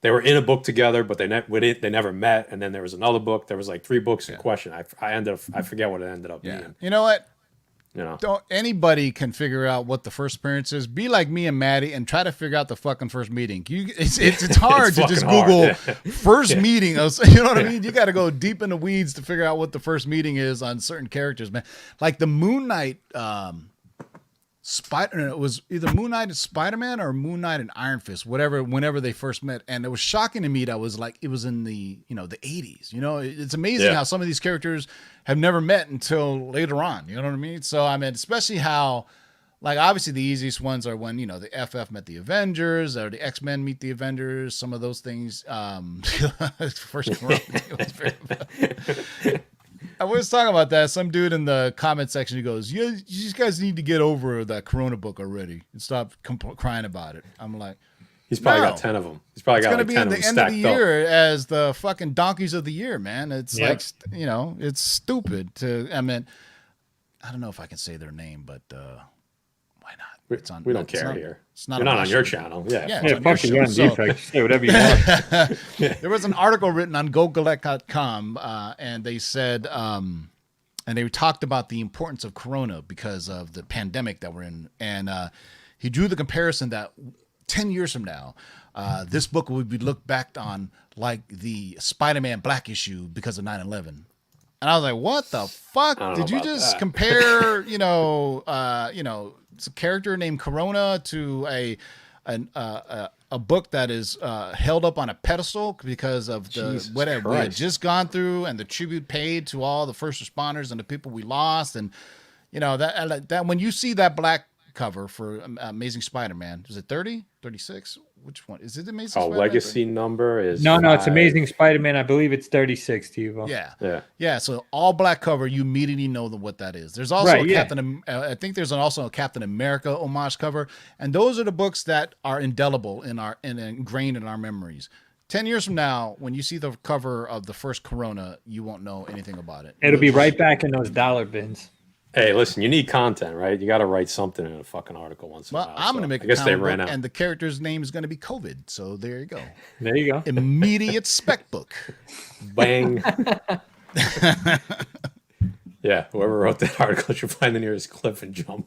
They were in a book together, but they never met. And then there was another book. There was like 3 books in question. I forget what it ended up being. You know what? Don't anybody can figure out what the first appearance is. Be like me and Maddie and try to figure out the fucking first meeting. It's hard to just Google first meeting. You know what I mean? You got to go deep in the weeds to figure out what the first meeting is on certain characters, man. Like the Moon Knight, it was either Moon Knight and Spider-Man or Moon Knight and Iron Fist, whenever they first met. And it was shocking to me that was like, it was in the 80s. It's amazing how some of these characters have never met until later on. You know what I mean? So, especially how, like, obviously the easiest ones are when, the FF met the Avengers or the X-Men meet the Avengers, some of those things. First it was very I was talking about that. Some dude in the comment section, he goes, you guys need to get over that Corona book already and stop crying about it. I'm like, he's probably got 10 of them. He's probably got like 10 of them. It's going to be at the end of the year as the fucking donkeys of the year, man. It's like, it's stupid to, I don't know if I can say their name, but why not? We don't care here. It's not. You're not on your channel. Yeah. Fucking Young Defects. Say whatever you want. There was an article written on GoGalect.com, and they said, and they talked about the importance of Corona because of the pandemic that we're in, and he drew the comparison that 10 years from now, this book will be looked back on like the Spider-Man Black issue because of 9/11. And I was like, what the fuck? Did you just compare, it's a character named Corona to a book that is held up on a pedestal because of whatever we had just gone through and the tribute paid to all the first responders and the people we lost. And, that when you see that black cover for Amazing Spider-Man, is it 30, 36? Which one is it? Amazing Spider-Man? Legacy number is no, it's Amazing Spider-Man. I believe it's 36, Tivo. Yeah. So all black cover, you immediately know what that is. There's also I think there's also a Captain America homage cover, and those are the books that are indelible and ingrained in our memories. 10 years from now, when you see the cover of the first Corona, you won't know anything about it. It'll be right back in those dollar bins. Hey, listen, you need content, right? You got to write something in a fucking article once in a Well, while. I'm going to make I a guess they comic ran book, out. and the character's name is going to be COVID. So there you go. There you go. Immediate spec book. Bang. Yeah, whoever wrote that article should find the nearest cliff and jump.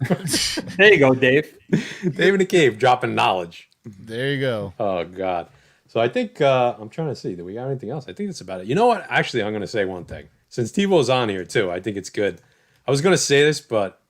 There you go, Dave. Dave in the cave dropping knowledge. There you go. Oh God. So I think I'm trying to see. Do we got anything else? I think that's about it. You know what? Actually, I'm going to say one thing. Since TiVo's on here too, I think it's good. I was going to say this, but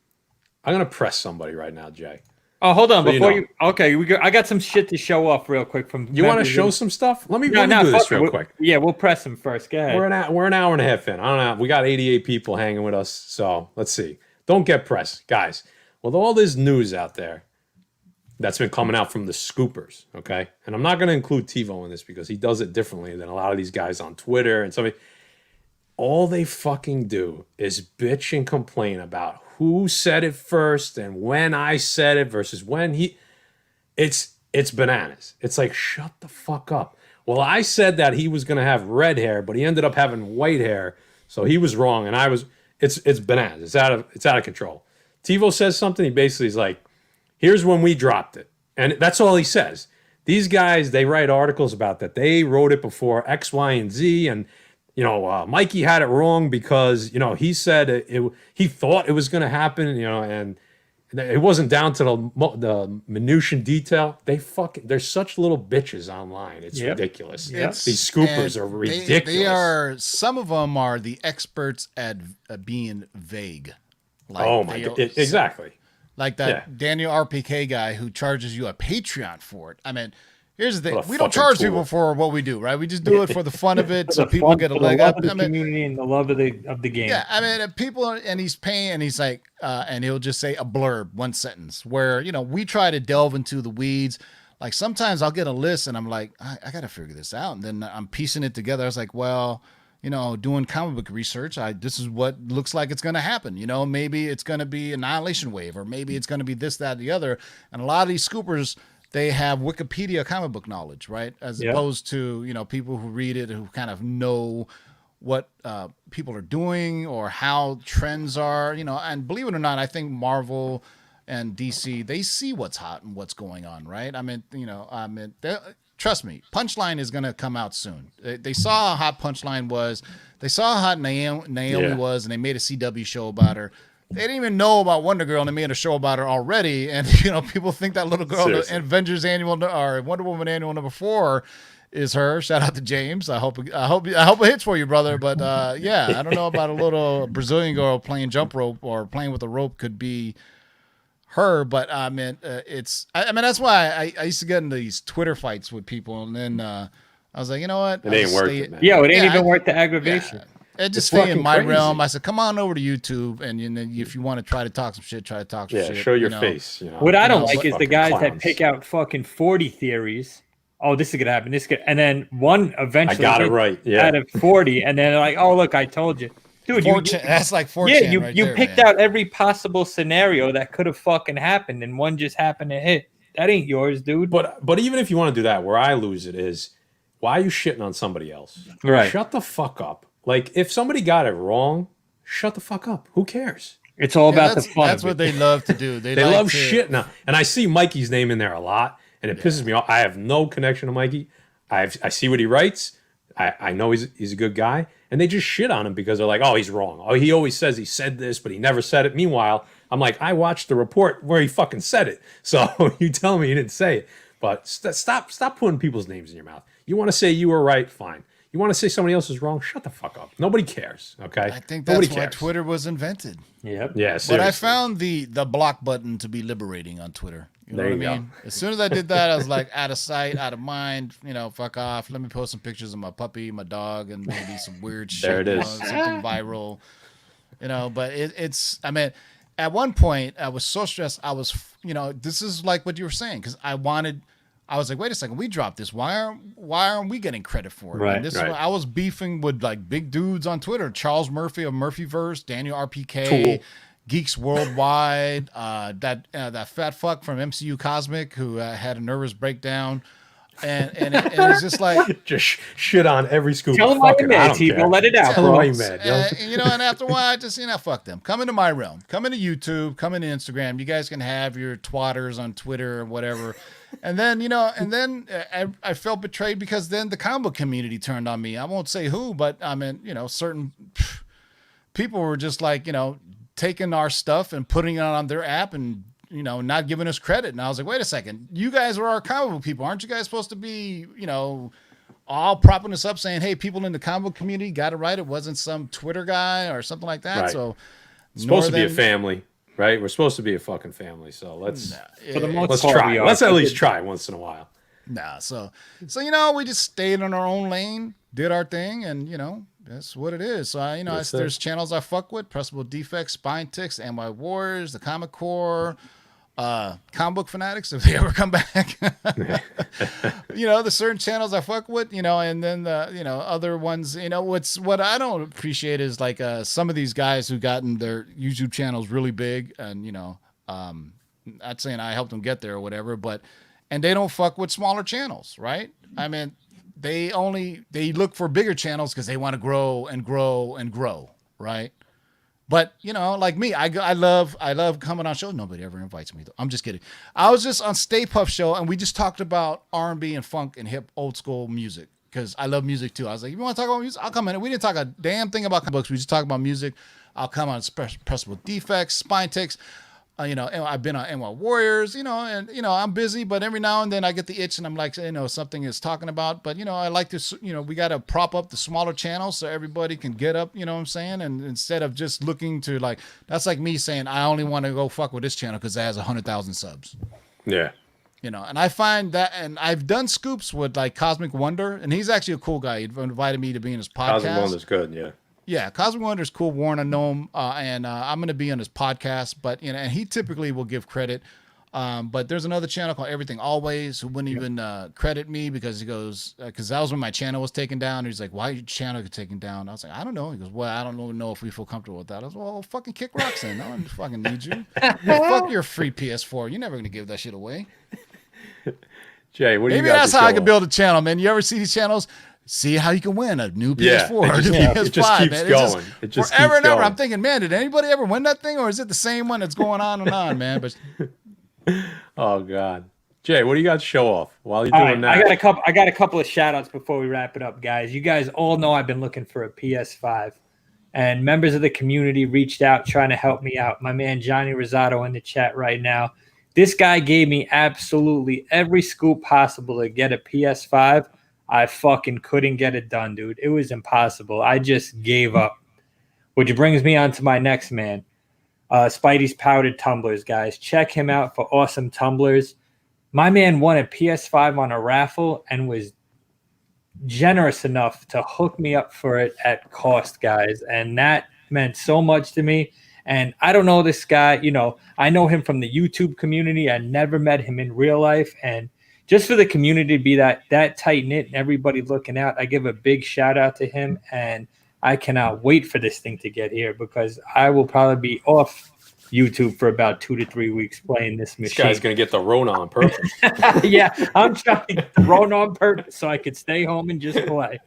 I'm going to press somebody right now, Jay. Oh, hold on. So Before you know. Okay, I got some shit to show off real quick from. You want to show some stuff? Let me do fuck this it. real quick. Yeah, we'll press him first. Go ahead. We're an hour and a half in. I don't know. We got 88 people hanging with us. So let's see. Don't get pressed, guys. With all this news out there that's been coming out from the scoopers, okay? And I'm not going to include TiVo in this because he does it differently than a lot of these guys on Twitter and somebody. All they fucking do is bitch and complain about who said it first and when I said it versus when he. It's bananas. It's like, shut the fuck up. Well, I said that he was going to have red hair, but he ended up having white hair, so he was wrong, and I was. It's bananas. It's out of control. TiVo says something. He basically is like, here's when we dropped it, and that's all he says. These guys, they write articles about that. They wrote it before X, Y, and Z, and Mikey had it wrong because he said he thought it was going to happen, and it wasn't down to the minutiae detail. They're such little bitches online. It's ridiculous. Yep. These scoopers are ridiculous. They are. Some of them are the experts at being vague. Like oh my god! Exactly. Like that Daniel RPK guy who charges you a Patreon for it. I mean, here's the thing: we don't charge people for what we do, right? We just do it for the fun of it, so people get a leg up. The community and the love of the game. Yeah, I mean, people, and he's paying, and he's like, and he'll just say a blurb, one sentence, where we try to delve into the weeds. Like sometimes I'll get a list, and I'm like, I got to figure this out, and then I'm piecing it together. I was like, well, doing comic book research, this is what looks like it's going to happen. Maybe it's going to be Annihilation Wave, or maybe it's going to be this, that, the other. And a lot of these scoopers, they have Wikipedia comic book knowledge, right? As opposed to, people who read it, who kind of know what people are doing or how trends are, and believe it or not, I think Marvel and DC, they see what's hot and what's going on, right? I mean, trust me, Punchline is going to come out soon. They saw how hot Punchline was. They saw how hot Naomi was, and they made a CW show about her. They didn't even know about Wonder Girl, and they made a show about her already. And, people think that little girl, the Avengers Annual or Wonder Woman Annual number 4 is her. Shout out to James. I hope it hits for you, brother. But, I don't know about a little Brazilian girl playing jump rope or playing with a rope could be her, but I mean, that's why I used to get into these Twitter fights with people, and then I was like, you know what? It ain't worth it, man. Yeah, it ain't even worth the aggravation. It just stay in my realm. I said, come on over to YouTube, and if you want to try to talk some shit, try to talk some shit. Yeah, show your face. What I don't like is the guys clowns that pick out fucking 40 theories. Oh, this is gonna happen. And then one eventually I got it right. Yeah. out of 40, and then they're like, oh look, I told you. Dude, that's like 4chan. Yeah, right you there, picked man. out every possible scenario that could have fucking happened, and one just happened to hit. That ain't yours, dude. But even if you want to do that, where I lose it is, why are you shitting on somebody else? Right. Shut the fuck up. Like, if somebody got it wrong, shut the fuck up. Who cares? It's all about the fun. That's what they love to do. They love shitting on. And I see Mikey's name in there a lot, and it pisses me off. I have no connection to Mikey. I see what he writes. I know he's a good guy. And they just shit on him because they're like, oh, he's wrong. Oh, he always says he said this, but he never said it. Meanwhile, I'm like, I watched the report where he fucking said it. So you tell me he didn't say it. But stop putting people's names in your mouth. You want to say you were right? Fine. You want to say somebody else is wrong? Shut the fuck up. Nobody cares, okay? I think that's why Twitter was invented. Yep. Yeah, seriously. But I found the block button to be liberating on Twitter. You know what I mean? As soon as I did that, I was like, out of sight, out of mind, fuck off. Let me post some pictures of my puppy, my dog, and maybe some weird shit. There it is. Something viral. But it's, I mean, at one point, I was so stressed. I was, this is like what you were saying, because I was like, wait a second, we dropped this. Why aren't we getting credit for it? Right. Is I was beefing with like big dudes on Twitter, Charles Murphy of Murphyverse, Daniel RPK, Tool. Geeks Worldwide, that fat fuck from MCU Cosmic who had a nervous breakdown. and it's just like Just shit on every scoop. Tell them why Fuck you're it, I mad, don't T-Bo. care. Let it out, Tell them bro. why you're mad. And after a while, I just fuck them. Come into my realm. Come into YouTube. Come into Instagram. You guys can have your twatters on Twitter or whatever. And then I felt betrayed because then the comic book community turned on me. I won't say who, but I mean, certain people were just like, taking our stuff and putting it on their app and not giving us credit. And I was like, wait a second, you guys are our comic book people. Aren't you guys supposed to be, all propping us up saying, hey, people in the comic book community got it right. It wasn't some Twitter guy or something like that. Right. So it's supposed to be a family, right? We're supposed to be a fucking family. So let's try. Let's at least try once in a while. Nah. So we just stayed in our own lane, did our thing, and that's what it is. So there's channels I fuck with: Pressable Defects, Spine Ticks, NY Warriors, the Comic Core, Comic Book Fanatics, if they ever come back. The certain channels I fuck with, and then the other ones. What I don't appreciate is like some of these guys who gotten their YouTube channels really big, and not saying I helped them get there or whatever, and they don't fuck with smaller channels, right? I mean, they look for bigger channels because they want to grow and grow and grow, right? But like me, I love coming on shows. Nobody ever invites me though. I'm just kidding. I was just on Stay Puft Show and we just talked about R&B and funk and hip old school music because I love music too. I was like, if you want to talk about music, I'll come in. We didn't talk a damn thing about comic books. We just talked about music. I'll come on Pressable Defects, Spine Ticks. I've been on NY Warriors, and I'm busy, but every now and then I get the itch and I'm like, something is talking about, but I like to, we got to prop up the smaller channels so everybody can get up, you know what I'm saying? And instead of just looking to that's like me saying, I only want to go fuck with this channel because it has 100,000 subs. Yeah. And I find that, and I've done scoops with like Cosmic Wonder, and he's actually a cool guy. He invited me to be in his podcast. Cosmic Wonder's good, yeah. Yeah, Cosmic Wonder's cool. Warren, I know him, and I'm going to be on his podcast. But and he typically will give credit. But there's another channel called Everything Always who wouldn't even credit me because he goes because that was when my channel was taken down. He's like, "Why your channel get taken down?" I was like, "I don't know." He goes, "Well, I don't know if we feel comfortable with that." I was, "Well, fucking kick rocks then. I don't fucking need you. Fuck your free PS4. You're never going to give that shit away." Jay, what do you got? Maybe that's how I can build a channel, man. You ever see these channels? See how you can win a new PS4 or a new PS5. It just keeps man. going. It just forever keeps and ever. going. I'm thinking, man, did anybody ever win that thing, or is it the same one that's going on and on, man? But oh God, Jay, what do you got to show off while you're doing that? I got a couple of shout outs before we wrap it up, guys. You guys all know I've been looking for a PS5, and members of the community reached out trying to help me out. My man Johnny Rosado in the chat right now. This guy gave me absolutely every scoop possible to get a PS5. I fucking couldn't get it done, dude. It was impossible. I just gave up. Which brings me on to my next man, Spidey's Powdered Tumblers, guys. Check him out for awesome tumblers. My man won a PS5 on a raffle and was generous enough to hook me up for it at cost, guys. And that meant so much to me. And I don't know this guy. I know him from the YouTube community. I never met him in real life. And just for the community to be that tight-knit and everybody looking out, I give a big shout-out to him, and I cannot wait for this thing to get here because I will probably be off YouTube for about 2 to 3 weeks playing this machine. This guy's going to get the Rona on purpose. Yeah, I'm trying to get the Rona on purpose so I could stay home and just play.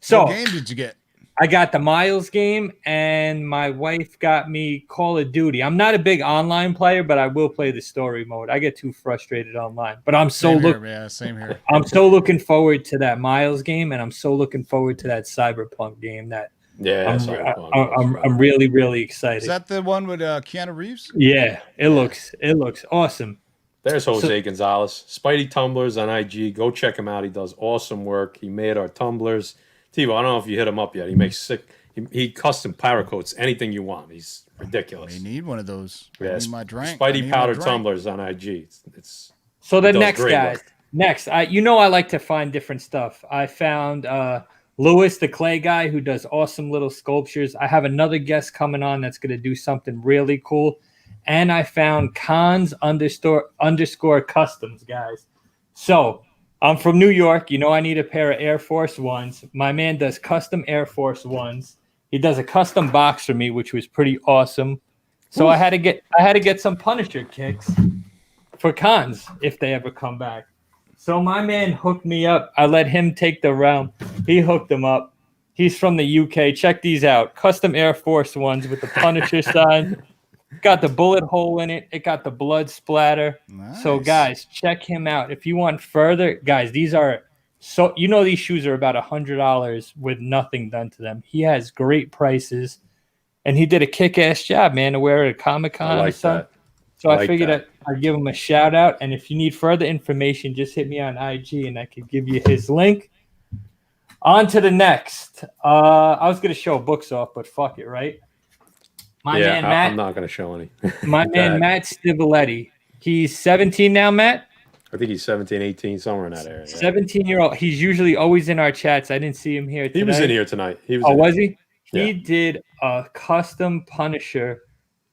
So, what game did you get? I got the Miles game, and my wife got me Call of Duty. I'm not a big online player, but I will play the story mode. I get too frustrated online, but I'm same here. I'm so looking forward to that Miles game, and I'm so looking forward to that Cyberpunk game. I'm really, really excited. Is that the one with Keanu Reeves? Yeah, it looks awesome. There's Jose Gonzalez, Spidey Tumblers on IG. Go check him out. He does awesome work. He made our tumblers. T-Bo, I don't know if you hit him up yet. He makes sick. He custom powder coats anything you want. He's ridiculous. I need one of those. Yeah, I need my drink. Spidey powder tumblers on IG. It's so the next guys. Next, I like to find different stuff. I found Lewis, the clay guy, who does awesome little sculptures. I have another guest coming on that's going to do something really cool. And I found Cons _ customs, guys. So I'm from New York. I need a pair of Air Force Ones. My man does custom Air Force Ones. He does a custom box for me, which was pretty awesome. So I had to get some Punisher kicks for Cons if they ever come back. So my man hooked me up. I let him take the round. He hooked him up. He's from the UK. Check these out. Custom Air Force Ones with the Punisher sign. Got the bullet hole in it. It got the blood splatter. So Nice. guys, check him out. If you want further, guys, these are so these shoes are about $100 with nothing done to them. He has great prices, and he did a kick-ass job, man, to wear at Comic-Con. I like that. So I I like figured that. I'd give him a shout out. And if you need further information, just hit me on IG and I could give you his link. On to the next. I was going to show books off, but fuck it, right? I'm not going to show any. My man, Matt Stivoletti. He's 17 now, Matt? I think he's 17, 18, somewhere in that area. 17-year-old. He's usually always in our chats. I didn't see him here tonight. He was in here tonight. Was he? Yeah. He did a custom Punisher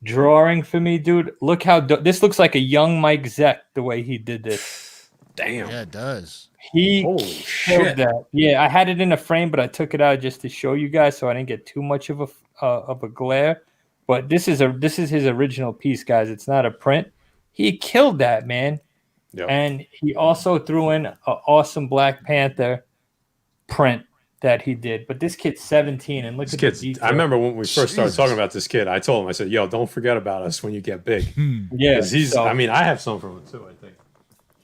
drawing for me, dude. Look how this looks like a young Mike Zeck the way he did this. Damn. Yeah, it does. He Holy killed shit. that. Yeah, I had it in a frame, but I took it out just to show you guys, so I didn't get too much of a glare. But this is his original piece, guys. It's not a print. He killed that, man. Yep. And he also threw in an awesome Black Panther print that he did. But this kid's 17, and look This at kid's, the detail. I remember when we first started Jesus. talking about this kid, I told him, I said, yo, don't forget about us when you get big. Yeah, 'Cause he's, so I mean, I have some from him too, I think.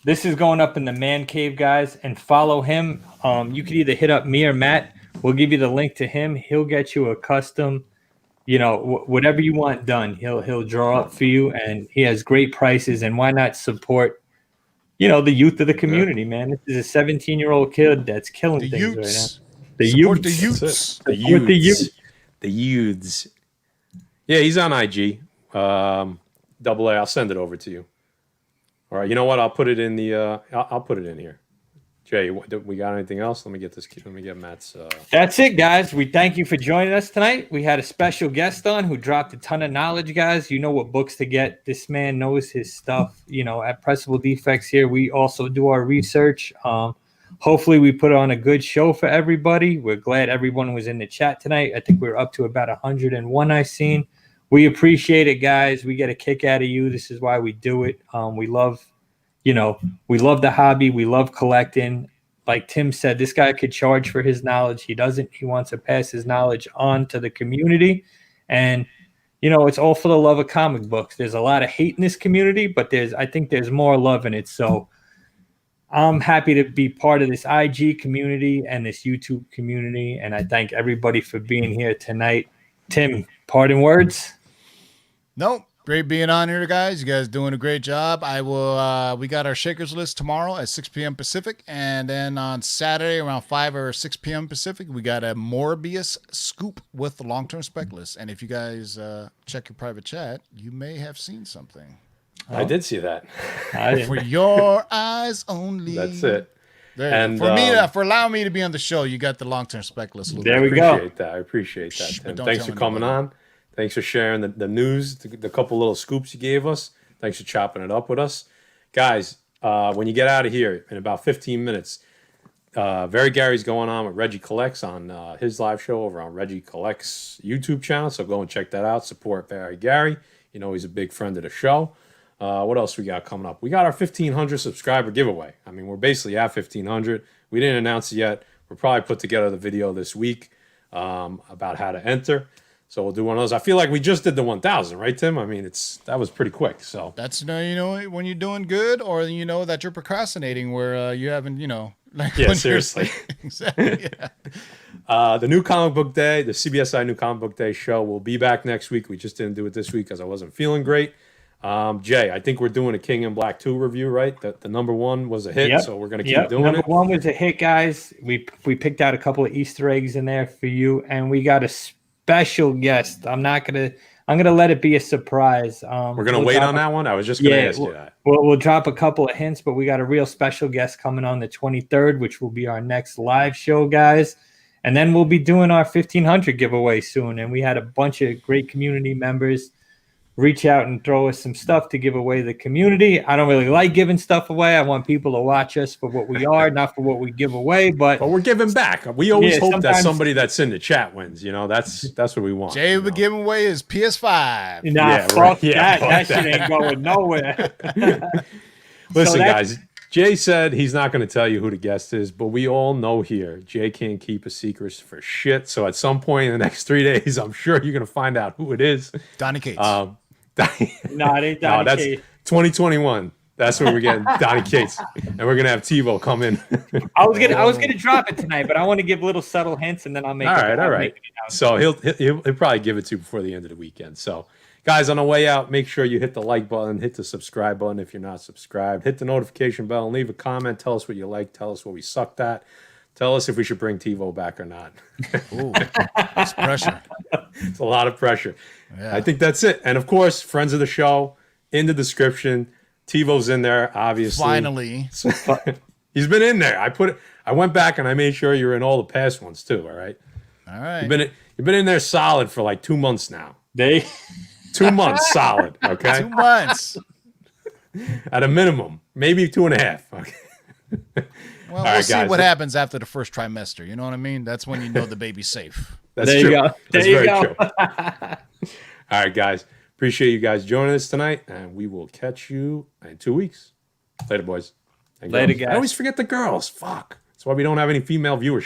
this is going up in the man cave, guys, and follow him. You could either hit up me or Matt. We'll give you the link to him. He'll get you a custom, whatever you want done. He'll draw up for you, and he has great prices. And why not support, the youth of the community, man? This is a 17-year-old kid that's killing The things right Utes. now. The Support youths. the That's Utes. it. The Support the youths. youth. The youths. Yeah, he's on IG. Double A. I'll send it over to you. All right. You know what? I'll put it in the. I'll put it in here. Jay, we got anything else? Let me get this. Let me get Matt's. That's it, guys. We thank you for joining us tonight. We had a special guest on who dropped a ton of knowledge, guys. You know what books to get. This man knows his stuff. At Pressable Defects here, we also do our research. Hopefully, we put on a good show for everybody. We're glad everyone was in the chat tonight. I think we're up to about 101 I've seen. We appreciate it, guys. We get a kick out of you. This is why we do it. We love the hobby. We love collecting. Like Tim said, this guy could charge for his knowledge. He doesn't. He wants to pass his knowledge on to the community. And, it's all for the love of comic books. There's a lot of hate in this community, but I think there's more love in it. So I'm happy to be part of this IG community and this YouTube community. And I thank everybody for being here tonight. Tim, parting words? Nope. Great being on here, guys. You guys doing a great job. I will. We got our Shakers list tomorrow at 6 p.m. Pacific, and then on Saturday around 5 or 6 p.m. Pacific, we got a Morbius scoop with the long-term spec list. And if you guys check your private chat, you may have seen something. I did see that. For your eyes only. That's it. There And, you go. For allowing me to be on the show, you got the long-term spec list. There we go. I appreciate that, Shh, but Tim. don't Thanks tell for coming anybody. on. Thanks for sharing the news, the couple little scoops you gave us. Thanks for chopping it up with us. Guys, when you get out of here in about 15 minutes, Very Gary's going on with Reggie Collects on his live show over on Reggie Collects YouTube channel. So go and check that out. Support Very Gary. He's a big friend of the show. What else we got coming up? We got our 1,500 subscriber giveaway. I mean, we're basically at 1,500. We didn't announce it yet. We'll probably put together the video this week about how to enter. So we'll do one of those. I feel like we just did the 1,000, right, Tim? I mean, that was pretty quick. So That's when you're doing good, or that you're procrastinating, where you haven't, like yeah, when seriously. Exactly. Yeah. The new comic book day, the CBSI New Comic Book Day show will be back next week. We just didn't do it this week because I wasn't feeling great. Jay, I think we're doing a King in Black 2 review, right? The number one was a hit, so we're going to keep doing Number it. one was a hit, guys. We picked out a couple of Easter eggs in there for you, and we got a special guest. I'm gonna let it be a surprise. We're going to wait on that one. I was just going to ask you that. We'll drop a couple of hints, but we got a real special guest coming on the 23rd, which will be our next live show, guys. And then we'll be doing our 1,500 giveaway soon. And we had a bunch of great community members reach out and throw us some stuff to give away to the community. I don't really like giving stuff away. I want people to watch us for what we are, not for what we give away. But we're giving back. We always hope that sometimes- somebody that's in the chat wins. That's what we want. Jay will be giving away his PS5. nah, Yeah, fuck right. Yeah, that. fuck That shit that. ain't going nowhere. Listen, So guys, Jay said he's not going to tell you who the guest is, but we all know here Jay can't keep a secret for shit. So at some point in the next 3 days, I'm sure you're going to find out who it is. Donnie Cates. No, it ain't Donnie that's Cates. 2021. That's where we're getting Donnie Cates, and we're gonna have TiVo come in. I was gonna drop it tonight, but I want to give little subtle hints, and then I'll make. All it, right. So he'll probably give it to you before the end of the weekend. So, guys, on the way out, make sure you hit the like button, hit the subscribe button if you're not subscribed, hit the notification bell, and leave a comment. Tell us what you like. Tell us what we sucked at. Tell us if we should bring TiVo back or not. Ooh, that's pressure. It's a lot of pressure. Yeah. I think that's it. And of course, friends of the show in the description. TiVo's in there, obviously. Finally. He's been in there. I went back and I made sure you were in all the past ones too. All right. All right. You've been in there solid for like 2 months now. 2 months solid. Okay. 2 months. At a minimum, maybe 2.5. Okay. Well, right, we'll see guys. what happens after the first trimester. You know what I mean? That's when you know the baby's safe. That's there true. you go. That's There you very go. true. All right, guys. Appreciate you guys joining us tonight, and we will catch you in 2 weeks. Later, boys. And Later, girls. guys. I always forget the girls. Fuck. That's why we don't have any female viewers.